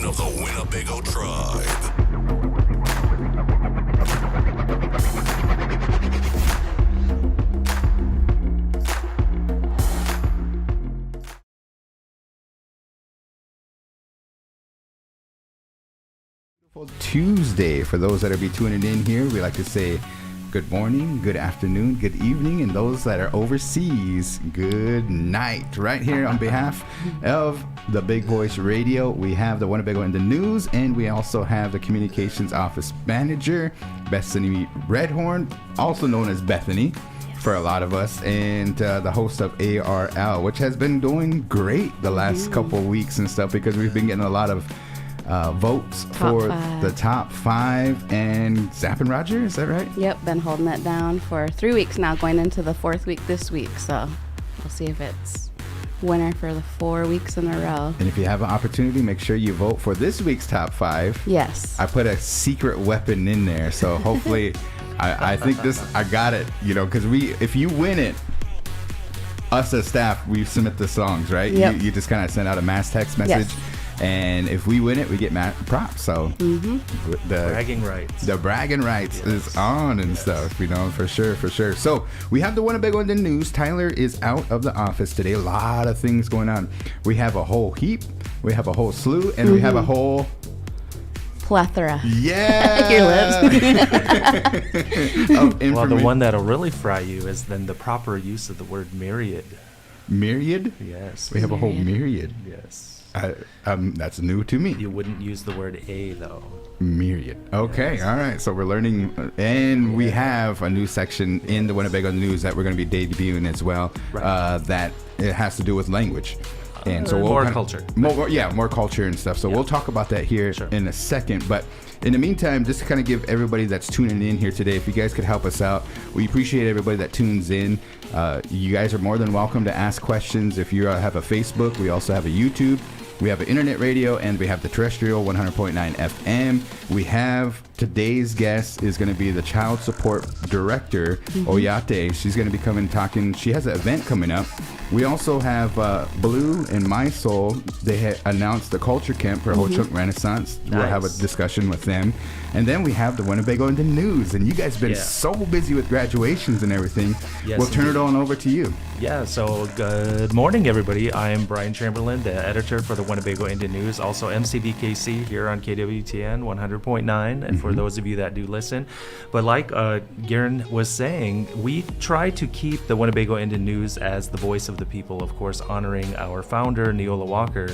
expression of the Winnebago tribe. Tuesday. For those that are be tuning in here, we like to say good morning, good afternoon, good evening, and those that are overseas, good night. Right here on behalf of the Big Voice Radio, we have the Winnebago in the news, and we also have the Communications Office Manager Bethani Redhorn, also known as Bethany for a lot of us, and the host of ARL, which has been doing great the last couple of weeks and stuff, because we've been getting a lot of votes for the top 5, and Zapp and Roger, is that right? Yep, been holding it down for 3 weeks now, going into the 4th week this week, so we'll see if it's winner for the 4 weeks in a row. And if you have an opportunity, make sure you vote for this week's top 5. Yes. I put a secret weapon in there, so hopefully I think I got it, because if you win it, us as staff, we submit the songs, right? Yep. You just kind of send out a mass text message. Yes. And if we win it, we get props. So the bragging rights. The bragging rights is on and stuff, for sure. So we have the Winnebago in the news. Tyler is out of the office today. A lot of things going on. We have a whole heap. We have a whole slew, and we have a whole plethora. Yeah. Your lips. Well, the one that'll really fry you is then the proper use of the word myriad. Myriad? Yes. We have a whole myriad. Yes. That's new to me. You wouldn't use the word a, though. Myriad. Okay, yes. All right. So we're learning, and we have a new section in the Winnebago News that we're going to be debuting as well. Right. That it has to do with language. And so more culture. More culture and stuff. So we'll talk about that here in a second. But in the meantime, just to kind of give everybody that's tuning in here today, if you guys could help us out, we appreciate everybody that tunes in. You guys are more than welcome to ask questions. If you have a Facebook, we also have a YouTube. We have an internet radio, and we have the terrestrial 100.9 FM. We have today's guest is going to be the child support director, Oyate. She's going to be coming talking. She has an event coming up. We also have Blue and My Soul. They announced the culture camp for Ho Chunk Renaissance. Nice. We'll have a discussion with them. And then we have the Winnebago in the news. And you guys have been so busy with graduations and everything. Yes, we'll turn it on over to you. Yeah, so good morning, everybody. I am Brian Chamberlain, the editor for the Winnebago Indian News, also MCBKC here on KWTN 100.9, and for those of you that do listen. But like Garan was saying, we try to keep the Winnebago Indian News as the voice of the people, of course, honoring our founder, Neola Walker.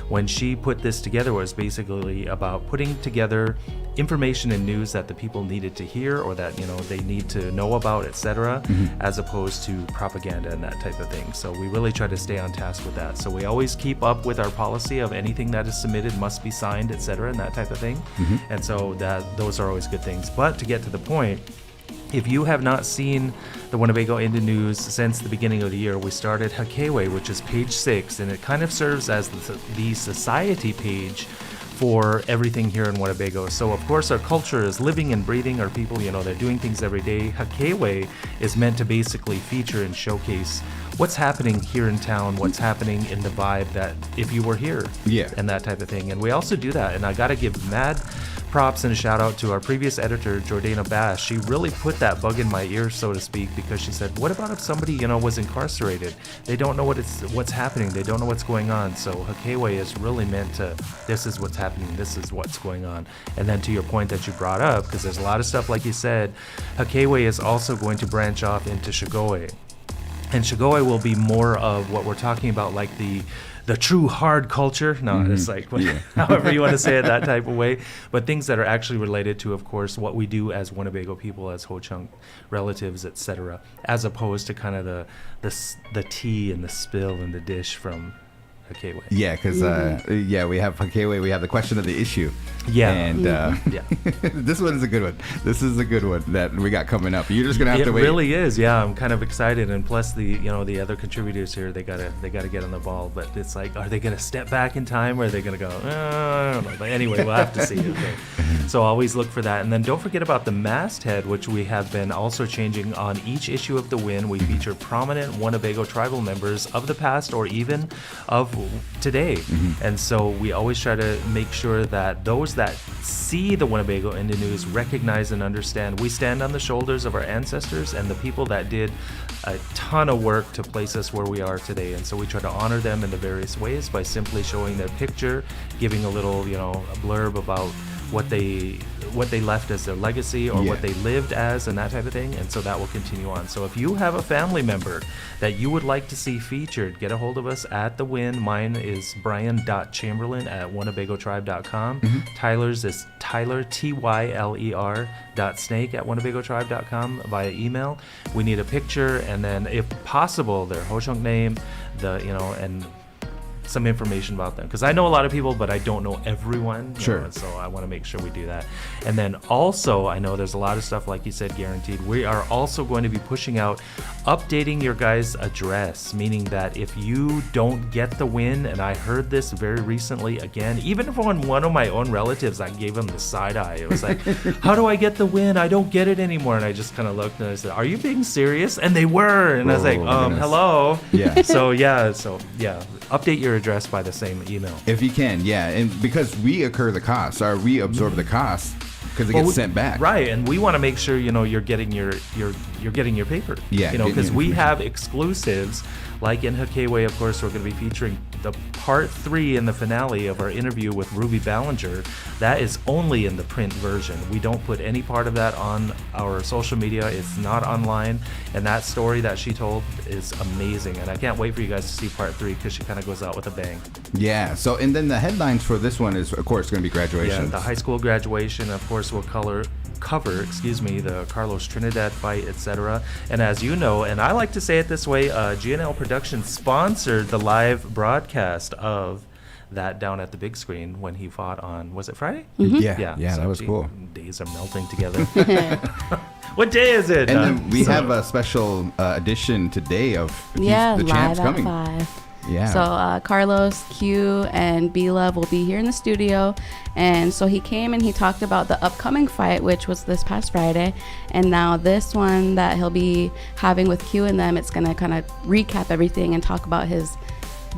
When she put this together, it was basically about putting together information and news that the people needed to hear, or that they need to know about, etc., as opposed to propaganda and that type of thing. So we really try to stay on task with that. So we always keep up with our policy of anything that is submitted must be signed, etc., and that type of thing. And so those are always good things. But to get to the point, if you have not seen the Winnebago Indian News since the beginning of the year, we started Hakewe, which is page 6, and it kind of serves as the society page for everything here in Winnebago. So of course our culture is living and breathing. Our people, they're doing things every day. Hakewe is meant to basically feature and showcase what's happening here in town, what's happening in the vibe that if you were here, and that type of thing. And we also do that. And I got to give mad props and a shout out to our previous editor, Jordana Bass. She really put that bug in my ear, so to speak, because she said, what about if somebody, was incarcerated? They don't know what's happening. They don't know what's going on. So Hakewe is really meant to, this is what's happening. This is what's going on. And then to your point that you brought up, because there's a lot of stuff, like you said, Hakewe is also going to branch off into Shigoe. And Shigoe will be more of what we're talking about, like the true hard culture. No, it's like however you want to say it, that type of way. But things that are actually related to, of course, what we do as Winnebago people, as Ho Chunk relatives, etc., as opposed to kind of the tea and the spill and the dish from Hakewe. Yeah, because we have Hakewe. We have the question of the issue. Yeah, and this one is a good one. This is a good one that we got coming up. You're just gonna have to wait. It really is. Yeah, I'm kind of excited, and plus the other contributors here, they gotta get on the ball. But it's like, are they gonna step back in time, or are they gonna go? I don't know. But anyway, we'll have to see. Okay. So always look for that, and then don't forget about the masthead, which we have been also changing on each issue of the W.I.N. We feature prominent Winnebago tribal members of the past, or even of today. And so we always try to make sure that those that see the Winnebago Indie News recognize and understand we stand on the shoulders of our ancestors and the people that did a ton of work to place us where we are today. And so we try to honor them in the various ways by simply showing their picture, giving a little, a blurb about what they left as their legacy or what they lived as and that type of thing. And so that will continue on. So if you have a family member that you would like to see featured, get a hold of us at the W.I.N. Mine is brian.chamberlain at winnebagotribe.com. Tyler's is Tyler, Tyler .snake at winnebagotribe.com via email. We need a picture, and then if possible their Ho-Chunk name, and some information about them, because I know a lot of people, but I don't know everyone. Sure. And so I want to make sure we do that. And then also, I know there's a lot of stuff, like you said, guaranteed. We are also going to be pushing out, updating your guys' address, meaning that if you don't get the W.I.N, and I heard this very recently again, even from one of my own relatives, I gave him the side eye. It was like, how do I get the W.I.N? I don't get it anymore. And I just kind of looked and I said, are you being serious? And they were. And I was like, hello. Yeah. So update your address by the same email. If you can, and because we incur the costs, or we absorb the costs, because it gets sent back. Right, and we want to make sure you're getting your paper. Yeah, because we have exclusives. Like in Hakeway, of course, we're going to be featuring the part 3 in the finale of our interview with Ruby Ballinger. That is only in the print version. We don't put any part of that on our social media. It's not online. And that story that she told is amazing. And I can't wait for you guys to see part 3 because she kind of goes out with a bang. Yeah. So, and then the headlines for this one is, of course, going to be graduation. Yeah, the high school graduation. Of course, will cover the Carlos Trinidad fight, etc. And as you know, and I like to say it this way, GNL Productions sponsored the live broadcast of that down at the big screen when he fought on, was it Friday? Yeah, so that was cool. Days are melting together. What day is it? And then we have a special edition today of the champs coming. Live at 5. Yeah. So Carlos, Q, and B-Love will be here in the studio. And so he came and he talked about the upcoming fight, which was this past Friday. And now this one that he'll be having with Q and them, it's going to kind of recap everything and talk about his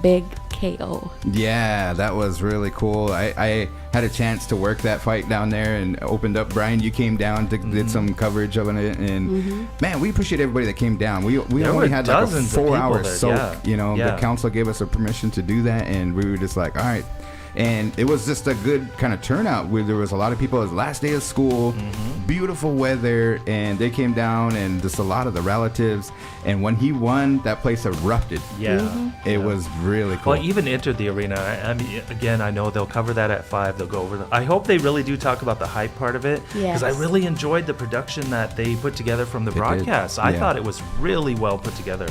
big KO. Yeah, that was really cool. I had a chance to work that fight down there and opened up. Brian, you came down, did some coverage of it, and man, we appreciate everybody that came down. We only had like a 4-hour soak. The council gave us a permission to do that, and we were just like, all right. And it was just a good kind of turnout where there was a lot of people. It was the last day of school, beautiful weather, and they came down, and just a lot of the relatives. And when he won, that place erupted. Yeah. It was really cool. Well, even entered the arena. I mean, again, I know they'll cover that at 5. They'll go over I hope they really do talk about the hype part of it. Because I really enjoyed the production that they put together from the broadcast. I thought it was really well put together.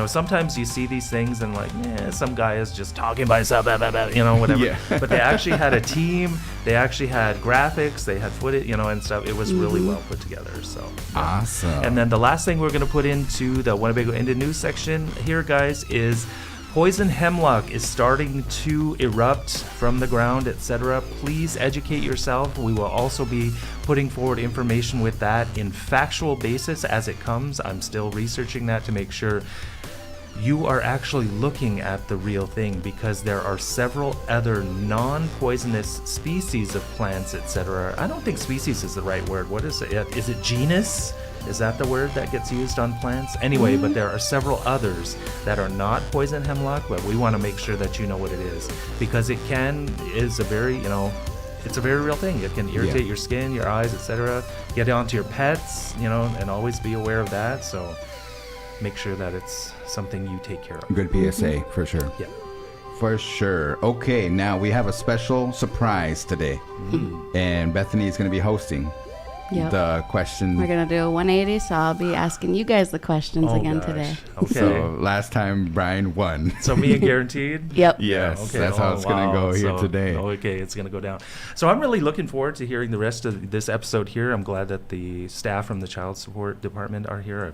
Sometimes you see these things and some guy is just talking by himself, whatever. Yeah. But they actually had a team. They actually had graphics. They had footage, and stuff. It was really well put together. So awesome. And then the last thing we're going to put into the Winnebago Indie News section here, guys, is poison hemlock is starting to erupt from the ground, etc. Please educate yourself. We will also be putting forward information with that in factual basis as it comes. I'm still researching that to make sure you are actually looking at the real thing, because there are several other non-poisonous species of plants, etc. I don't think species is the right word. What is it? Is it genus? Is that the word that gets used on plants? Anyway, but there are several others that are not poison hemlock, but we want to make sure that you know what it is, because it is a very, it's a very real thing. It can irritate your skin, your eyes, etc. Get it onto your pets, and always be aware of that. So make sure that it's something you take care of. Good PSA, for sure. Yeah. For sure. Okay, now we have a special surprise today. And Bethany is going to be hosting the question. We're going to do a 180, so I'll be asking you guys the questions again today. Okay. So last time Brian won. So me and Guaranteed? Yep. Yes, that's how it's going to go here today. Okay, it's going to go down. So I'm really looking forward to hearing the rest of this episode here. I'm glad that the staff from the Child Support Department are here,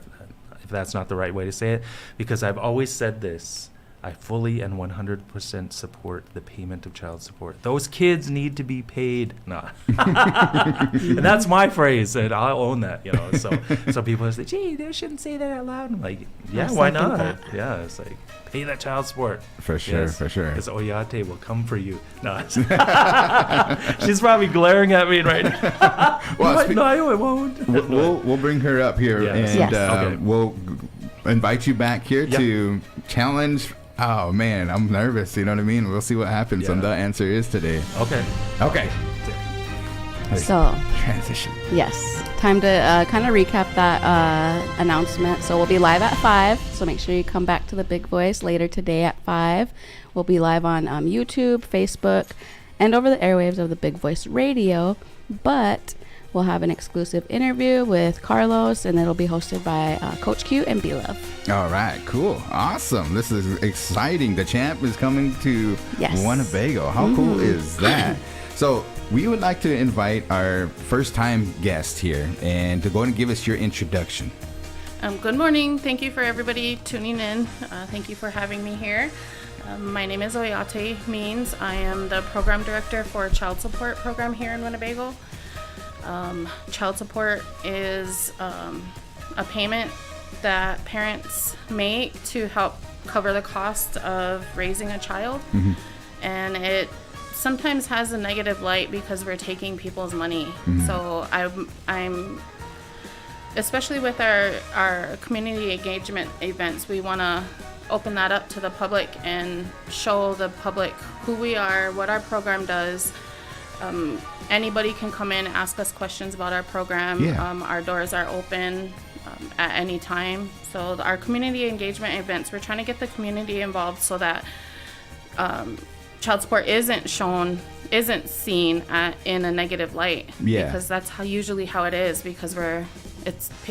if that's not the right way to say it, because I've always said this. I fully and 100% support the payment of child support. Those kids need to be paid. No. And that's my phrase, and I'll own that, you know. So people say, gee, they shouldn't say that out loud. I'm like, yeah, why not? that. Yeah, it's like, pay that child support. For sure, Yes, for sure. because Oyate will come for you. No. She's probably glaring at me right now. Well, No, it won't. we'll bring her up here, Yes. and Yes. Okay. we'll invite you back here Yep. to challenge. Oh man, I'm nervous. You know what I mean? We'll see what happens on Yeah. the answer is today. Okay. Okay. So, Transition. yes, time to kind of recap that announcement. So we'll be live at 5. So make sure you come back to the Big Voice later today at 5. We'll be live on YouTube, Facebook, and over the airwaves of the Big Voice Radio. But we'll have an exclusive interview with Carlos, and it'll be hosted by Coach Q and B-Love. All right, cool, awesome. This is exciting. The champ is coming to Yes. Winnebago. How cool is that? So we would like to invite our first-time guest here, and to go and give us your introduction. Good morning. Thank you for everybody tuning in. Thank you for having me here. My name is Oyate Means. I am the program director for a child support program here in Winnebago. Child support is a payment that parents make to help cover the cost of raising a child. And it sometimes has a negative light because we're taking people's money. So I'm especially with our community engagement events, we want to open that up to the public and show the public who we are, what our program does. Anybody can come in and ask us questions about our program. Yeah. Our doors are open at any time. So our community engagement events, we're trying to get the community involved so that child support isn't seen in a negative light. Yeah. Because that's usually how it is, because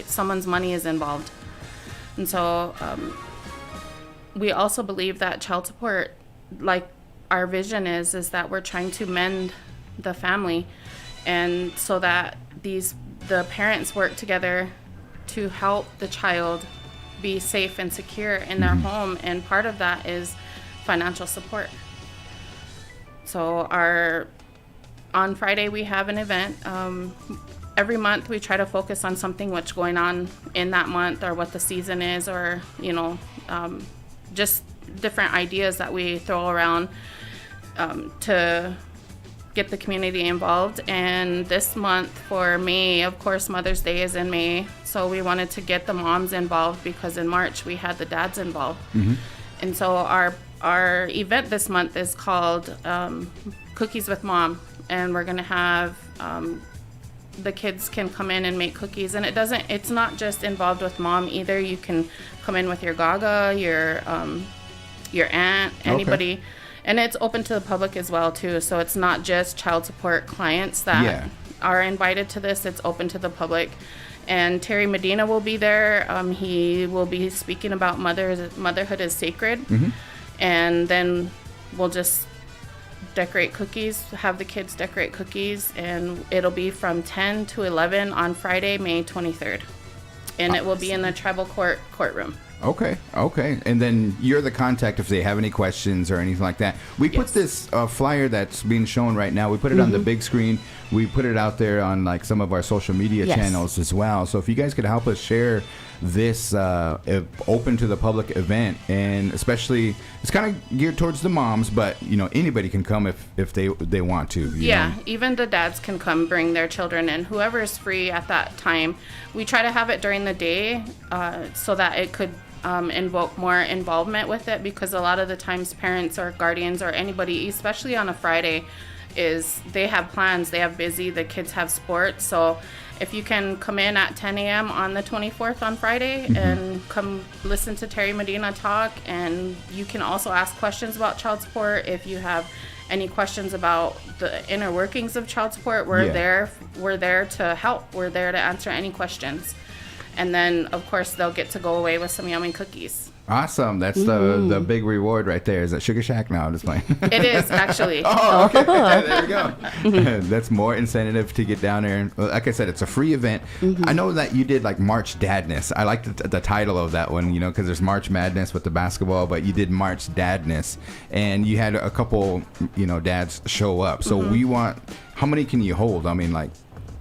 someone's money is involved. And so we also believe that child support, like our vision is that we're trying to mend the family, and so that the parents work together to help the child be safe and secure in their home, and part of that is financial support. So on Friday we have an event. Every month we try to focus on something what's going on in that month, or what the season is, or just different ideas that we throw around to get the community involved. And this month for May, of course, Mother's Day is in May, so we wanted to get the moms involved because in March we had the dads involved. And so our event this month is called Cookies with Mom, and we're going to have the kids can come in and make cookies, and it's not just involved with mom either. You can come in with your gaga, your aunt, anybody. Okay. And it's open to the public as well too, so it's not just child support clients that are invited to this. It's open to the public. And Terry Medina will be there. He will be speaking about motherhood is sacred. And then we'll just decorate cookies, have the kids decorate cookies, and it'll be from 10 to 11 on Friday, May 23rd. And it will be in the tribal courtroom. Okay. And then you're the contact if they have any questions or anything like that. We put this flyer that's being shown right now. We put it on the big screen. We put it out there on like some of our social media channels as well. So if you guys could help us share this open to the public event, and especially it's kind of geared towards the moms, but anybody can come if they want to. You know? Even the dads can come bring their children in, whoever is free at that time. We try to have it during the day so that it could invoke more involvement with it, because a lot of the times parents or guardians or anybody, especially on a Friday, they have plans, they have busy, the kids have sports. So if you can come in at 10 a.m. on the 24th on Friday and come listen to Terry Medina talk, and you can also ask questions about child support. If you have any questions about the inner workings of child support, we're there to help. We're there to answer any questions. And then, of course, they'll get to go away with some yummy cookies. Awesome. That's the big reward right there. Is that Sugar Shack? No, I'm just playing. It is actually. Oh, okay. There we go. That's more incentive to get down there. Like I said, it's a free event. I know that you did like March Dadness. I like the title of that one, because there's March Madness with the basketball, but you did March Dadness, and you had a couple, dads show up. So we want, how many can you hold? I mean, like,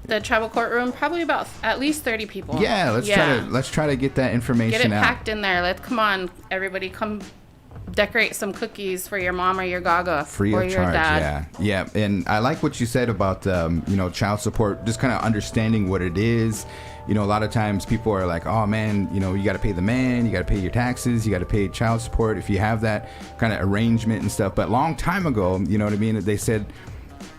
the travel courtroom, probably about at least 30 people. Yeah, let's try to get that information Get it out. packed in there. Come on, everybody, come decorate some cookies for your mom or your gaga Free or of your charge. dad. Yeah. And I like what you said about child support, just kind of understanding what it is. A lot of times people are like, oh man, you got to pay the man, you got to pay your taxes, you got to pay child support if you have that kind of arrangement and stuff. But long time ago, you know what I mean, they said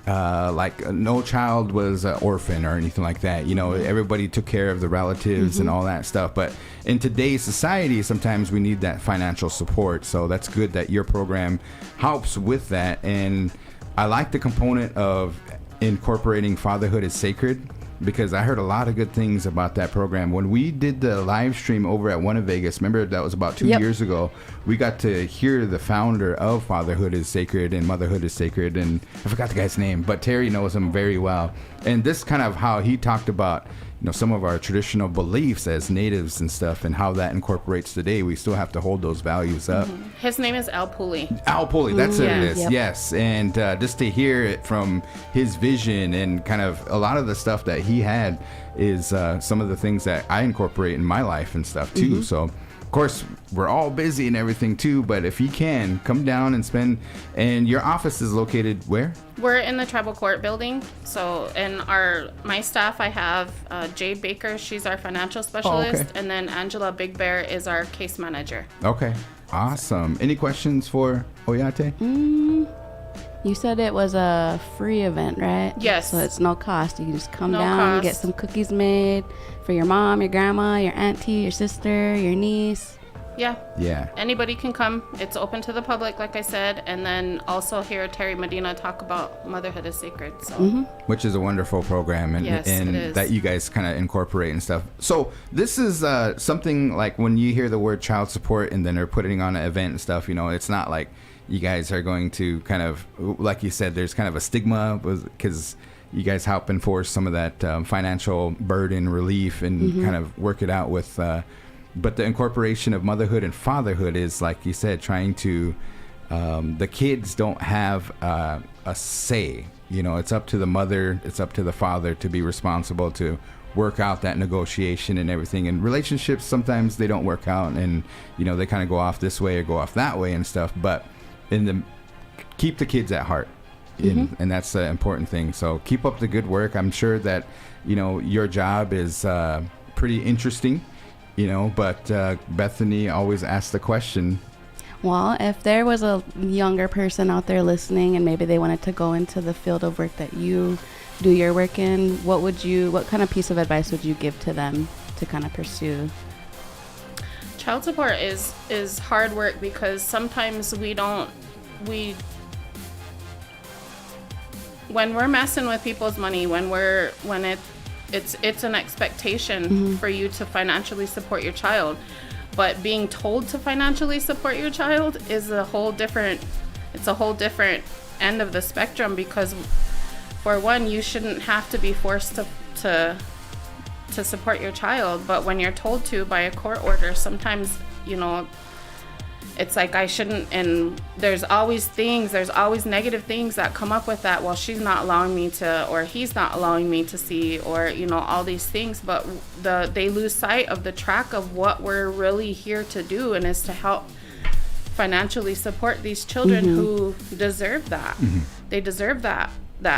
no child was an orphan or anything like that. Everybody took care of the relatives and all that stuff. But in today's society, sometimes we need that financial support. So that's good that your program helps with that. And I like the component of incorporating fatherhood is sacred, because I heard a lot of good things about that program. When we did the live stream over at One in Vegas, remember that was about 2 years ago, we got to hear the founder of Fatherhood is Sacred and Motherhood is Sacred, and I forgot the guy's name, but Terry knows him very well. And this kind of how he talked about some of our traditional beliefs as natives and stuff, and how that incorporates today. We still have to hold those values up. His name is Al Pooley. Al Pooley, that's what it is. Yep. Yes. And just to hear it from his vision, and kind of a lot of the stuff that he had is some of the things that I incorporate in my life and stuff too. So of course we're all busy and everything too, but if you can come down and spend. And your office is located where? We're in the Tribal Court building. So, and my staff, I have Jade Baker, she's our financial specialist, and then Angela Big Bear is our case manager. Okay, awesome. Any questions for Oyate? You said it was a free event, right? Yes. So it's no cost. You can just come No down, cost. get some cookies made for your mom, your grandma, your auntie, your sister, your niece. Yeah. Anybody can come. It's open to the public, like I said, and then also hear Terry Medina talk about Motherhood is Sacred. So, Which is a wonderful program, and, Yes, and it is. that you guys kind of incorporate and stuff. So this is something like when you hear the word child support and then they're putting on an event and stuff, it's not like you guys are going to kind of, like you said, there's kind of a stigma because you guys help enforce some of that financial burden relief and kind of work it out with but the incorporation of motherhood and fatherhood is, like you said, trying to the kids don't have a say. It's up to the mother, it's up to the father to be responsible to work out that negotiation and everything. And relationships, sometimes they don't work out, and they kind of go off this way or go off that way and stuff, but keep the kids at heart. And that's the important thing. So keep up the good work. I'm sure that your job is pretty interesting, but Bethany always asks the question. Well, if there was a younger person out there listening and maybe they wanted to go into the field of work that you do your work in, what kind of piece of advice would you give to them to kind of pursue? child support is hard work because sometimes when we're messing with people's money, it's an expectation for you to financially support your child, but being told to financially support your child is a whole different end of the spectrum, because for one, you shouldn't have to be forced to support your child, but when you're told to by a court order, sometimes it's like I shouldn't, and there's always negative things that come up with that. Well, she's not allowing me to, or he's not allowing me to see, or all these things, but they lose sight of the track of what we're really here to do, and is to help financially support these children who deserve that. They deserve that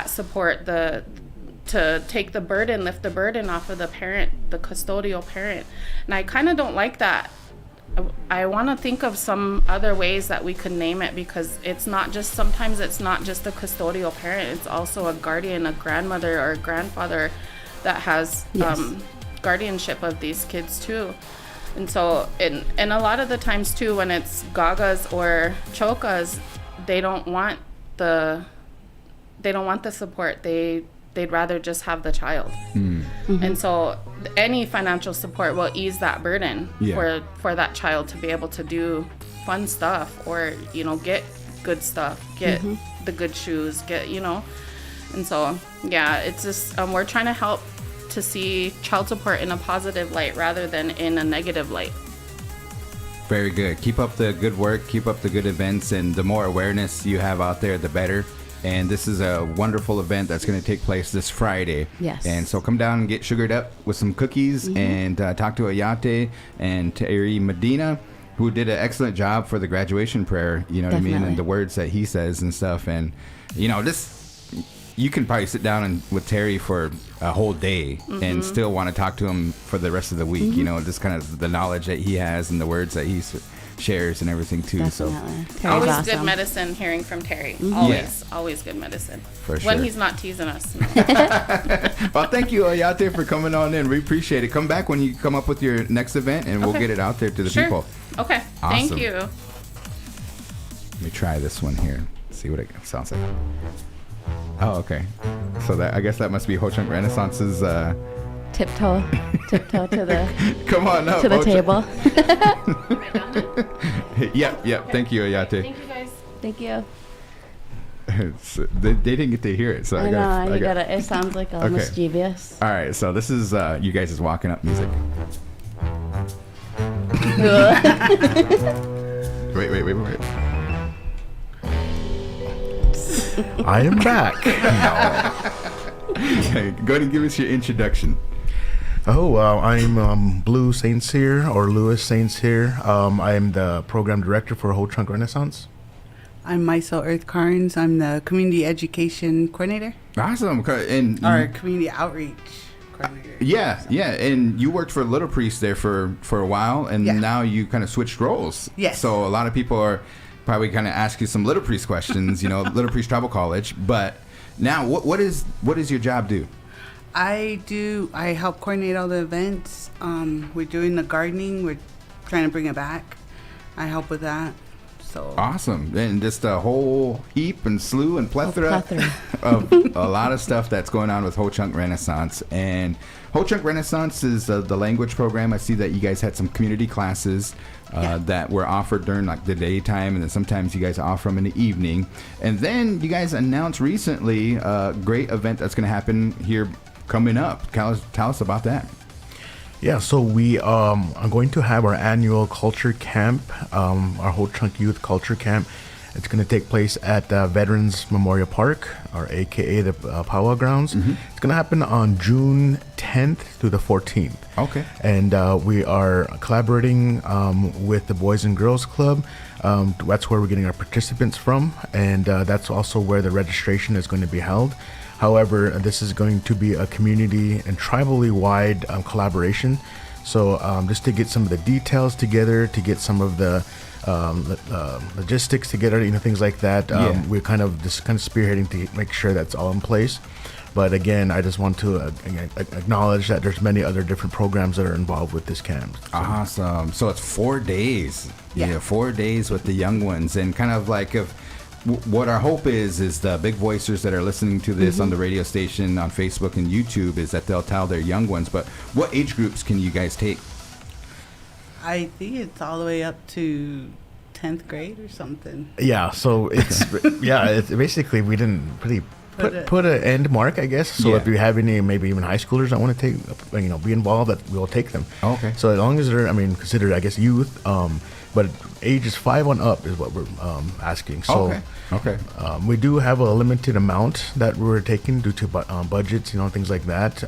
support, to take the burden, lift the burden off of the parent, the custodial parent. And I kind of don't like that. I want to think of some other ways that we could name it, because sometimes it's not just the custodial parent, it's also a guardian, a grandmother or a grandfather that has guardianship of these kids too. And so, and a lot of the times too, when it's gagas or chokas, they don't want the support. They'd rather just have the child. And so any financial support will ease that burden for that child to be able to do fun stuff, or get good stuff, get the good shoes, and so it's just we're trying to help to see child support in a positive light rather than in a negative light. Very good. Keep up the good work, keep up the good events, and the more awareness you have out there, the better. And this is a wonderful event that's going to take place this Friday. Yes. And so come down and get sugared up with some cookies and talk to Ayate and Terry Medina, who did an excellent job for the graduation prayer, you know what I mean, and the words that he says and stuff. And, you can probably sit down with Terry for a whole day and still want to talk to him for the rest of the week, just kind of the knowledge that he has and the words that he shares and everything too. Definitely. So Always awesome. good medicine hearing from Terry. Always good medicine. For When sure. he's not teasing us. Well, thank you, Ayate, for coming on in. We appreciate it. Come back when you come up with your next event, and we'll get it out there to the people. Okay. Awesome. Thank you. Let me try this one here. See what it sounds like. Oh, okay. So I guess that must be Ho Chunk Renaissance's. Tiptoe to the Come on up to the Ho Chunk. table. Yep. Thank you, Ayate. Thank you, guys. Thank you. They didn't get to hear it, so I know, you gotta. It sounds like Okay. mischievous. All right, so this is you guys is walking up music. Wait. I am back. Okay, go ahead and give us your introduction. I'm Blue Saints here, or Louis Saints here. I am the program director for Ho Chunk Renaissance. I'm Maisel Earth Carnes. I'm the community education coordinator, Awesome. And or community outreach coordinator. yeah, and you worked for Little Priest there for a while, and Yeah. now you kind of switched roles. Yes. So a lot of people are probably kind of ask you some Little Priest questions, Little Priest Tribal College. But now, what is your job do? I help coordinate all the events. We're doing the gardening. We're trying to bring it back. I help with that. So Awesome. And just a whole heap and slew and plethora plethora. of a lot of stuff that's going on with Ho Chunk Renaissance. And Ho Chunk Renaissance is the language program. I see that you guys had some community classes that were offered during like the daytime, and then sometimes you guys offer them in the evening. And then you guys announced recently a great event that's going to happen here coming up. Tell us about that. Yeah, so we are going to have our annual culture camp, our Ho Chunk Youth Culture Camp. It's going to take place at Veterans Memorial Park, or AKA the Powwow Grounds. It's going to happen on June 10th through the 14th. Okay. And we are collaborating with the Boys and Girls Club. That's where we're getting our participants from, and that's also where the registration is going to be held. However, this is going to be a community and tribally wide collaboration. So just to get some of the details together, to get some of the logistics together, things like that. We're kind of spearheading to make sure that's all in place. But again, I just want to acknowledge that there's many other different programs that are involved with this camp. So. Awesome. So it's 4 days. Yeah. 4 days with the young ones, and kind of like what our hope is the big voicers that are listening to this on the radio station, on Facebook and YouTube, is that they'll tell their young ones. But what age groups can you guys take? I think it's all the way up to 10th grade or something. Yeah, so it's it's basically we didn't really put an end mark, I guess. So if you have any, maybe even high schoolers that want to take, be involved, that we'll take them. Okay. So as long as they're, considered, I guess, youth, but ages 5 on up is what we're asking. So Okay. we do have a limited amount that we're taking due to budgets, things like that.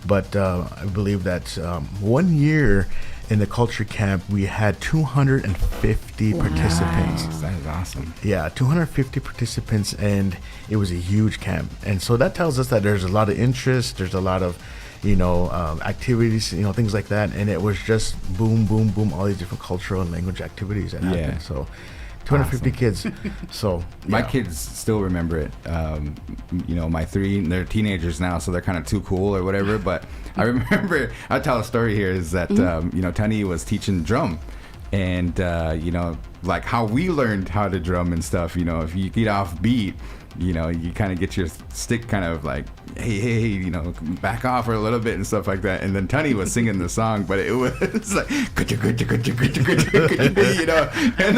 But I believe that 1 year in the culture camp, we had 250 participants. That is awesome. Yeah, 250 participants, and it was a huge camp. And so that tells us that there's a lot of interest, there's a lot of, activities, things like that. And it was just boom, boom, boom, all these different cultural and language activities that happened. So 250 kids. So My kids still remember it. My 3, they're teenagers now, so they're kind of too cool or whatever. But I remember, I'll tell a story here, is that, Tani was teaching drum and like how we learned how to drum and stuff. If you get off beat, you kind of get your stick kind of like, hey, back off for a little bit and stuff like that. And then Tunney was singing the song, but it was like, and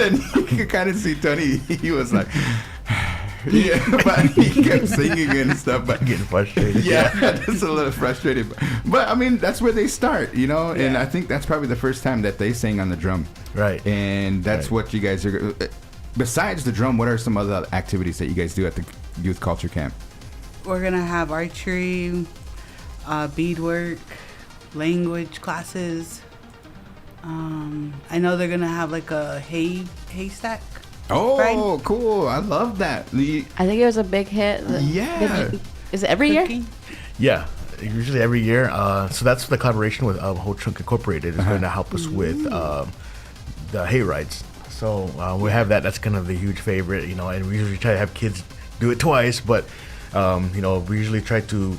then you could kind of see Tunney, he was like, yeah, but he kept singing and stuff, but getting frustrated. Yeah, just a little frustrated. But I mean, that's where they start, and I think that's probably the first time that they sang on the drum. Right. And that's what you guys are. Besides the drum, what are some other activities that you guys do at the youth culture camp? We're gonna have archery, beadwork, language classes. I know they're gonna have like a haystack. Oh, Right. cool! I love that. I think it was a big hit. Yeah. Is it every year? Cooking. Yeah, usually every year. So that's the collaboration with Whole Chunk Incorporated is going to help us with the hay rides. So we have that. That's kind of the huge favorite, and we usually try to have kids do it twice, but we usually try to.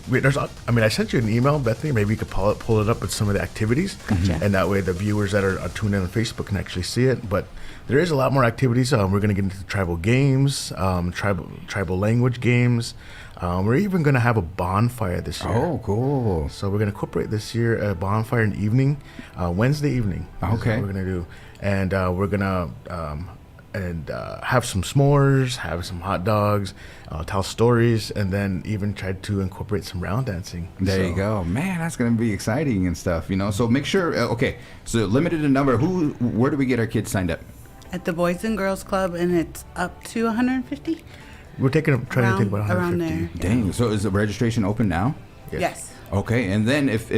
I sent you an email, Bethany. Maybe you could pull it up with some of the activities, and that way the viewers that are tuned in on Facebook can actually see it. But there is a lot more activities. We're going to get into tribal games, tribal language games. We're even going to have a bonfire this year. Oh, cool! So we're going to incorporate this year a bonfire in the evening, Wednesday evening. Okay, is what we're going to do, and we're going to have some s'mores, have some hot dogs, tell stories, and then even try to incorporate some round dancing. There you go, man. That's gonna be exciting and stuff, So make sure. Okay, so limited in number. Where do we get our kids signed up? At the Boys and Girls Club, and it's up to 150. We're trying to take about 150. Around there. Dang. So is the registration open now? Yes. Okay, and then if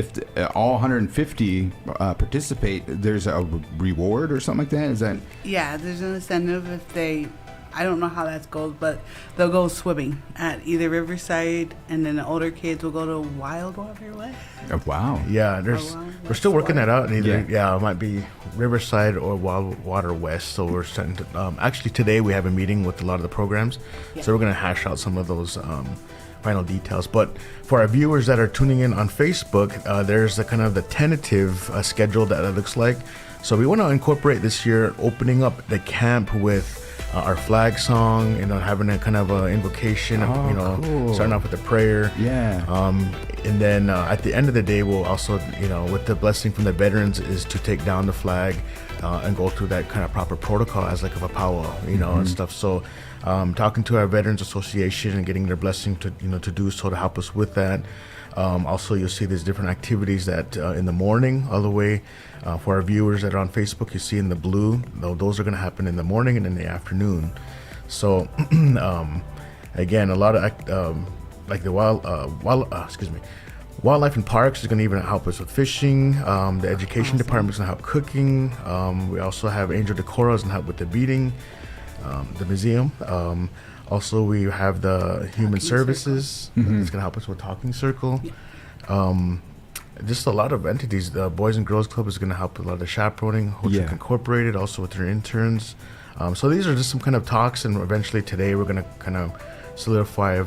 all 150 participate, there's a reward or something like that? Is that? Yeah, there's an incentive if they, I don't know how that goes, but they'll go swimming at either Riverside, and then the older kids will go to Wildwater West. Oh, wow. Yeah, we're still working that out. And either it might be Riverside or Wildwater West. So we're starting to. Actually, today we have a meeting with a lot of the programs, so we're going to hash out some of those. Final details, but for our viewers that are tuning in on Facebook, there's the kind of the tentative schedule that it looks like. So we want to incorporate this year opening up the camp with our flag song, having a kind of invocation, cool. starting off with a prayer. Yeah. And then at the end of the day, we'll also, with the blessing from the veterans, is to take down the flag and go through that kind of proper protocol as like of a powwow, and stuff. So talking to our Veterans Association and getting their blessing to do so to help us with that. Also, you'll see there's different activities that in the morning all the way for our viewers that are on Facebook, you see in the blue, those are going to happen in the morning and in the afternoon. So again, a lot of like the Wildlife and Parks is going to even help us with fishing. The Education Department is going to help cooking. We also have Angel Decora is going to help with the beading. The museum. Also, we have the Human Services. It's going to help us with Talking Circle. Just a lot of entities. The Boys and Girls Club is going to help with a lot of the chaperoning. Hochuk Incorporated, also with their interns. So these are just some kind of talks, and eventually today we're going to kind of solidify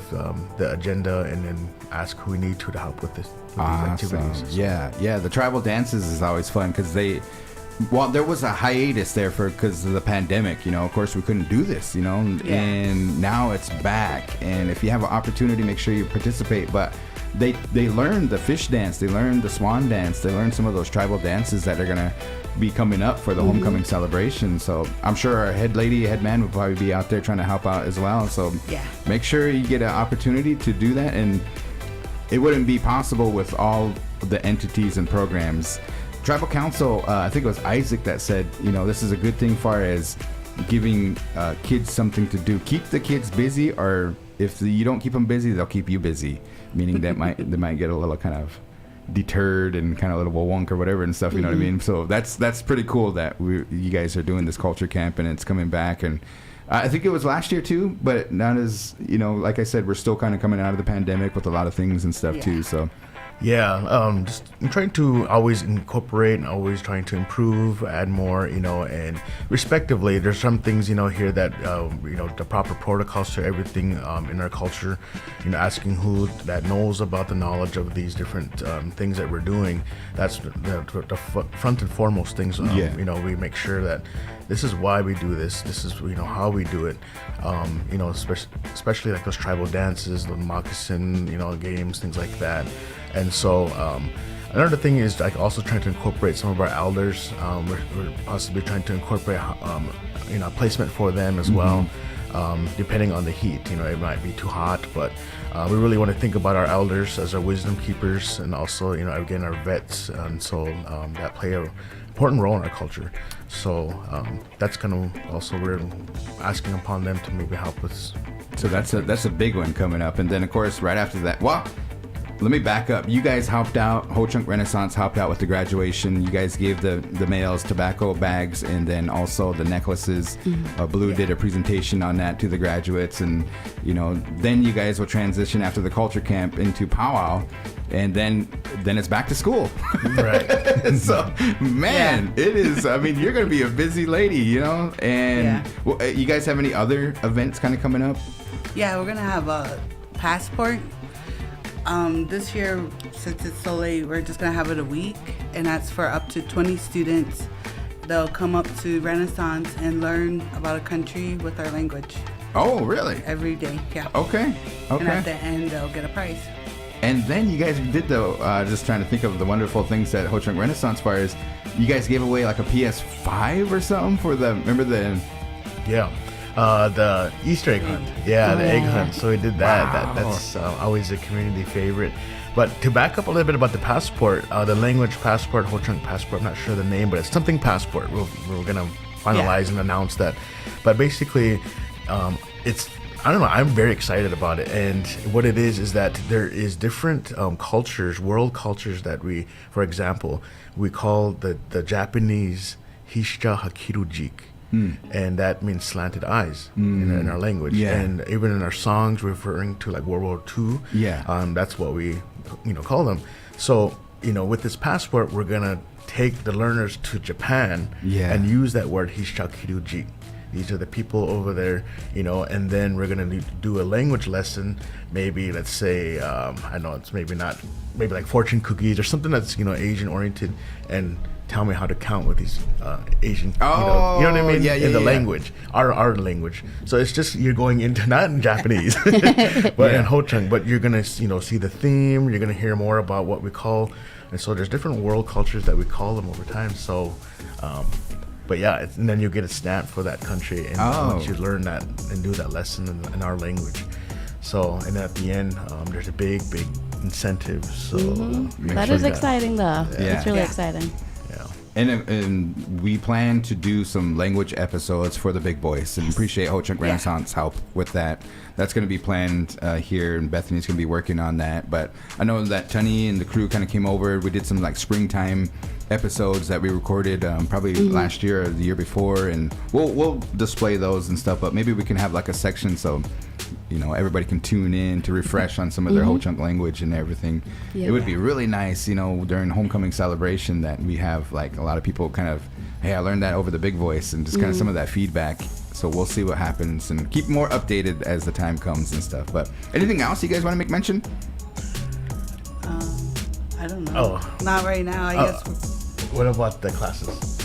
the agenda and then ask who we need to help with this. With these activities. Yeah. The tribal dances is always fun because there was a hiatus there because of the pandemic, of course we couldn't do this, and now it's back. And if you have an opportunity, make sure you participate. But they learned the fish dance, they learned the swan dance, they learned some of those tribal dances that are going to be coming up for the homecoming celebration. So I'm sure our head man will probably be out there trying to help out as well. So make sure you get an opportunity to do that. And it wouldn't be possible with all the entities and programs. Tribal Council, I think it was Isaac that said, this is a good thing far as giving kids something to do. Keep the kids busy, or if you don't keep them busy, they'll keep you busy. Meaning that they might get a little kind of deterred and kind of a little wonk or whatever and stuff. You know what I mean? So that's pretty cool that you guys are doing this culture camp and it's coming back. And I think it was last year too, but not as like I said, we're still kind of coming out of the pandemic with a lot of things and stuff too. So. Yeah, just I'm trying to always incorporate and always trying to improve, add more, and respectively, there's some things, here that, the proper protocols to everything in our culture, asking who that knows about the knowledge of these different things that we're doing. That's the front and foremost things. We make sure that this is why we do this. This is, how we do it. Especially like those tribal dances, the moccasin, games, things like that. And so another thing is like also trying to incorporate some of our elders. We're possibly trying to incorporate placement for them as well, depending on the heat. It might be too hot, but we really want to think about our elders as our wisdom keepers, and also again our vets, and so that play a important role in our culture. So that's kind of also we're asking upon them to maybe help us. So that's a big one coming up, and then of course right after that, let me back up. You guys helped out, Ho Chunk Renaissance helped out with the graduation. You guys gave the males tobacco bags and then also the necklaces. Blue did a presentation on that to the graduates, and then you guys will transition after the culture camp into powwow, and then it's back to school. Right. So, man, it is, you're going to be a busy lady, and you guys have any other events kind of coming up? Yeah, we're going to have a passport. This year, since it's so late, we're just going to have it a week, and that's for up to 20 students. They'll come up to Renaissance and learn about a country with our language. Oh, really? Every day, yeah. Okay. And at the end, they'll get a prize. And then you guys did just trying to think of the wonderful things that Ho Chunk Renaissance Fire is. You guys gave away like a PS5 or something for remember the... Yeah. The Easter egg hunt. Yeah, the egg hunt. So we did that. Wow. That's always a community favorite. But to back up a little bit about the passport, the language passport, Ho Chunk passport, I'm not sure the name, but it's something passport. We're going to finalize and announce that. But basically, it's, I don't know, I'm very excited about it. And what it is that there is different cultures, world cultures that we, for example, we call the Japanese Hisha Hakirujik. And that means slanted eyes in our language. Yeah. And even in our songs referring to like World War II, that's what we, call them. So, with this passport, we're going to take the learners to Japan and use that word Hishakiruji. These are the people over there, and then we're going to do a language lesson, maybe, let's say, I know it's maybe like fortune cookies or something that's, Asian oriented, and tell me how to count with these Asian, you know what I mean? In the language, our language. So it's just, you're going into, not in Japanese, but in Ho Chunk, but you're going to, see the theme, you're going to hear more about what we call, and so there's different world cultures that we call them over time. So, but yeah, and then you get a stamp for that country, and once you learn that and do that lesson in our language. So, and at the end, there's a big incentive. So that is exciting, though. Yeah. It's really exciting. And we plan to do some language episodes for the big boys, and appreciate Ho Chunk Renaissance help with that. That's going to be planned here, and Bethany's going to be working on that. But I know that Tony and the crew kind of came over. We did some like springtime episodes that we recorded probably last year or the year before, and we'll display those and stuff. But maybe we can have like a section so everybody can tune in to refresh on some of their Ho Chunk language and everything. It would be really nice, during homecoming celebration that we have like a lot of people kind of, hey, I learned that over the big voice, and just kind of some of that feedback. So we'll see what happens and keep more updated as the time comes and stuff. But anything else you guys want to make mention? I don't know. Not right now, I guess. What about the classes?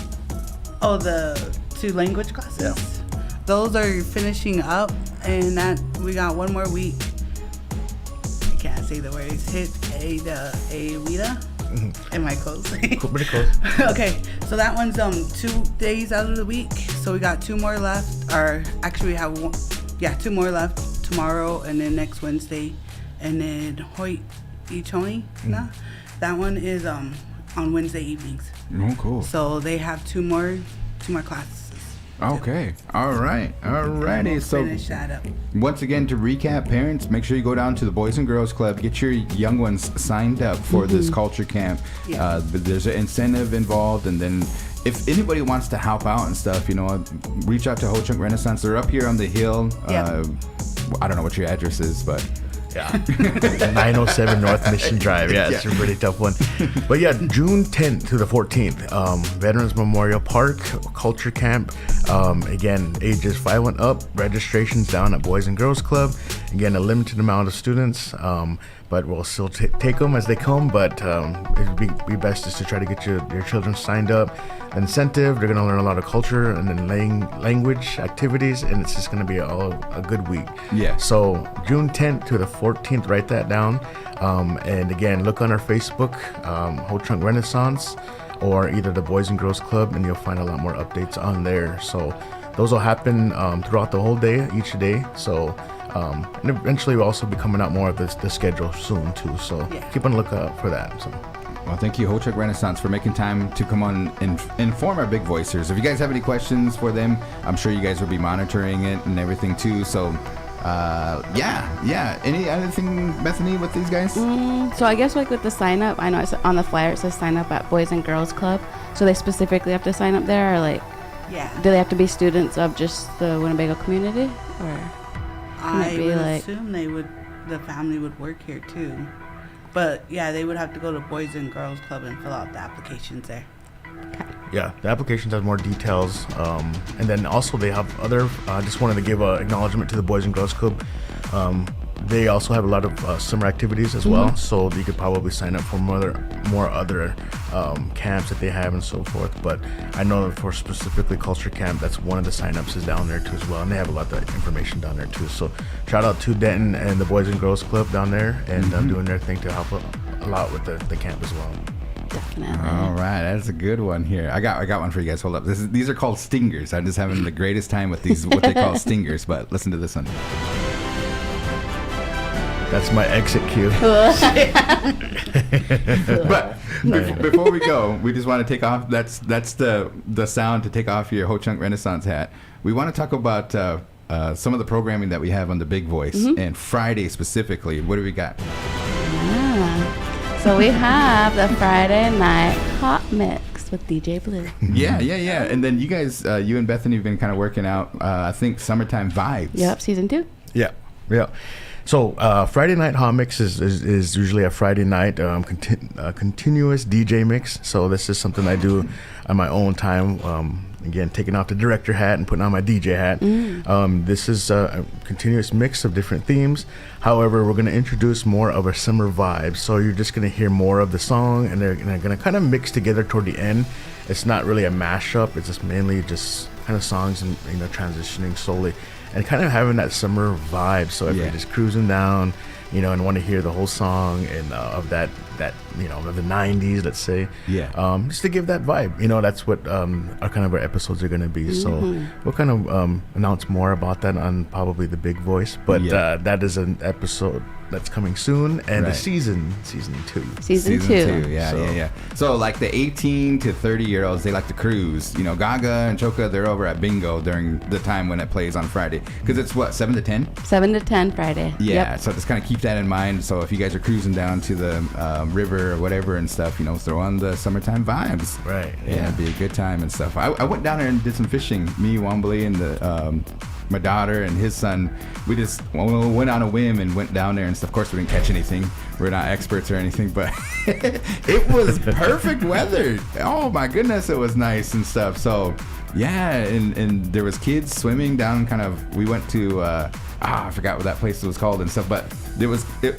The 2 language classes? Yeah. Those are finishing up, and that we got one more week. I can't say the words. Wida. Am I close? Pretty close. Okay, so that one's 2 days out of the week. So we got 2 more left. Or actually, we have 2 more left tomorrow, and then next Wednesday, and then Hoyt Ichoni. That one is on Wednesday evenings. Oh, cool. So they have 2 more classes. Okay. All right. Alrighty. We'll so finish that up. Once again, to recap, parents, make sure you go down to the Boys and Girls Club, get your young ones signed up for this culture camp. Yeah. But there's an incentive involved, and then if anybody wants to help out and stuff, Mm-hmm. reach out to Ho Chunk Renaissance. They're up here on the hill. I don't know what your address is, but Yeah. 907 North Mission Drive. Yeah, it's a really tough one. But yeah, June 10th to the 14th, Veterans Memorial Park, Culture Camp. Again, ages 5 and up, registrations down at Boys and Girls Club. Again, a limited amount of students, but we'll still take them as they come. But it'd be best just to try to get your children signed up. Incentive, they're going to learn a lot of culture and then language activities, and it's just going to be a good week. Yeah. So June 10th to the 14th, write that down. And again, look on our Facebook, Ho Chunk Renaissance, or either the Boys and Girls Club, and you'll find a lot more updates on there. So those will happen throughout the whole day, each day. So and eventually we'll also be coming out more of the schedule soon too. So keep on the lookout for that. So. Well, thank you, Ho Chunk Renaissance, for making time to come on and inform our big voicers. If you guys have any questions for them, I'm sure you guys will be monitoring it and everything too. So, yeah. Any other thing, Bethany, with these guys? So I guess like with the sign up, I know it's on the flyer it says sign up at Boys and Girls Club. So they specifically have to sign up there, or like, do they have to be students of just the Winnebago community, or? I would assume the family would work here too. But yeah, they would have to go to Boys and Girls Club and fill out the applications there. Yeah, the applications have more details. And then also they have other, I just wanted to give an acknowledgement to the Boys and Girls Club. They also have a lot of summer activities as well, so you could probably sign up for more other camps that they have and so forth. But I know for specifically Culture Camp, that's one of the sign-ups is down there too as well, and they have a lot of information down there too. So shout out to Denton and the Boys and Girls Club down there, and doing their thing to help a lot with the camp as well. Definitely. All right, that's a good one here. I got one for you guys. Hold up. These are called stingers. I'm just having the greatest time with these, what they call stingers. But listen to this one. That's my exit cue. But before we go, we just want to take off. That's the sound to take off your Ho Chunk Renaissance hat. We want to talk about some of the programming that we have on the Big Voice, and Friday specifically. What do we got? So we have the Friday night hot mix with DJ Blue. Yeah. And then you guys, you and Bethany have been kind of working out, I think, Summertime Vibes. Yep, season 2. Yeah. So Friday night hot mix is usually a Friday night continuous DJ mix. So this is something I do on my own time. Again, taking off the director hat and putting on my DJ hat. This is a continuous mix of different themes. However, we're going to introduce more of a summer vibe. So you're just going to hear more of the song, and they're going to kind of mix together toward the end. It's not really a mashup. It's just mainly just kind of songs and transitioning slowly and kind of having that summer vibe. So if you're just cruising down, and want to hear the whole song and of that of the 90s, let's say, just to give that vibe, that's what our episodes are going to be. So we'll kind of announce more about that on probably the Big Voice, but that is an episode that's coming soon, and the season 2. Season 2. Yeah. So like the 18 to 30-year-olds, they like to cruise. Gaga and Choka, they're over at Bingo during the time when it plays on Friday, because it's what, 7 to 10? 7 to 10 Friday. Yeah. So just kind of keep that in mind. So if you guys are cruising down to the river or whatever and stuff, throw on the Summertime Vibes. Right. Yeah, it'd be a good time and stuff. I went down there and did some fishing. Me, Wombly, and my daughter and his son, we just went on a whim and went down there and stuff. Of course, we didn't catch anything. We're not experts or anything, but it was perfect weather. Oh my goodness, it was nice and stuff. So yeah, and there was kids swimming down we went to I forgot what that place was called and stuff, but it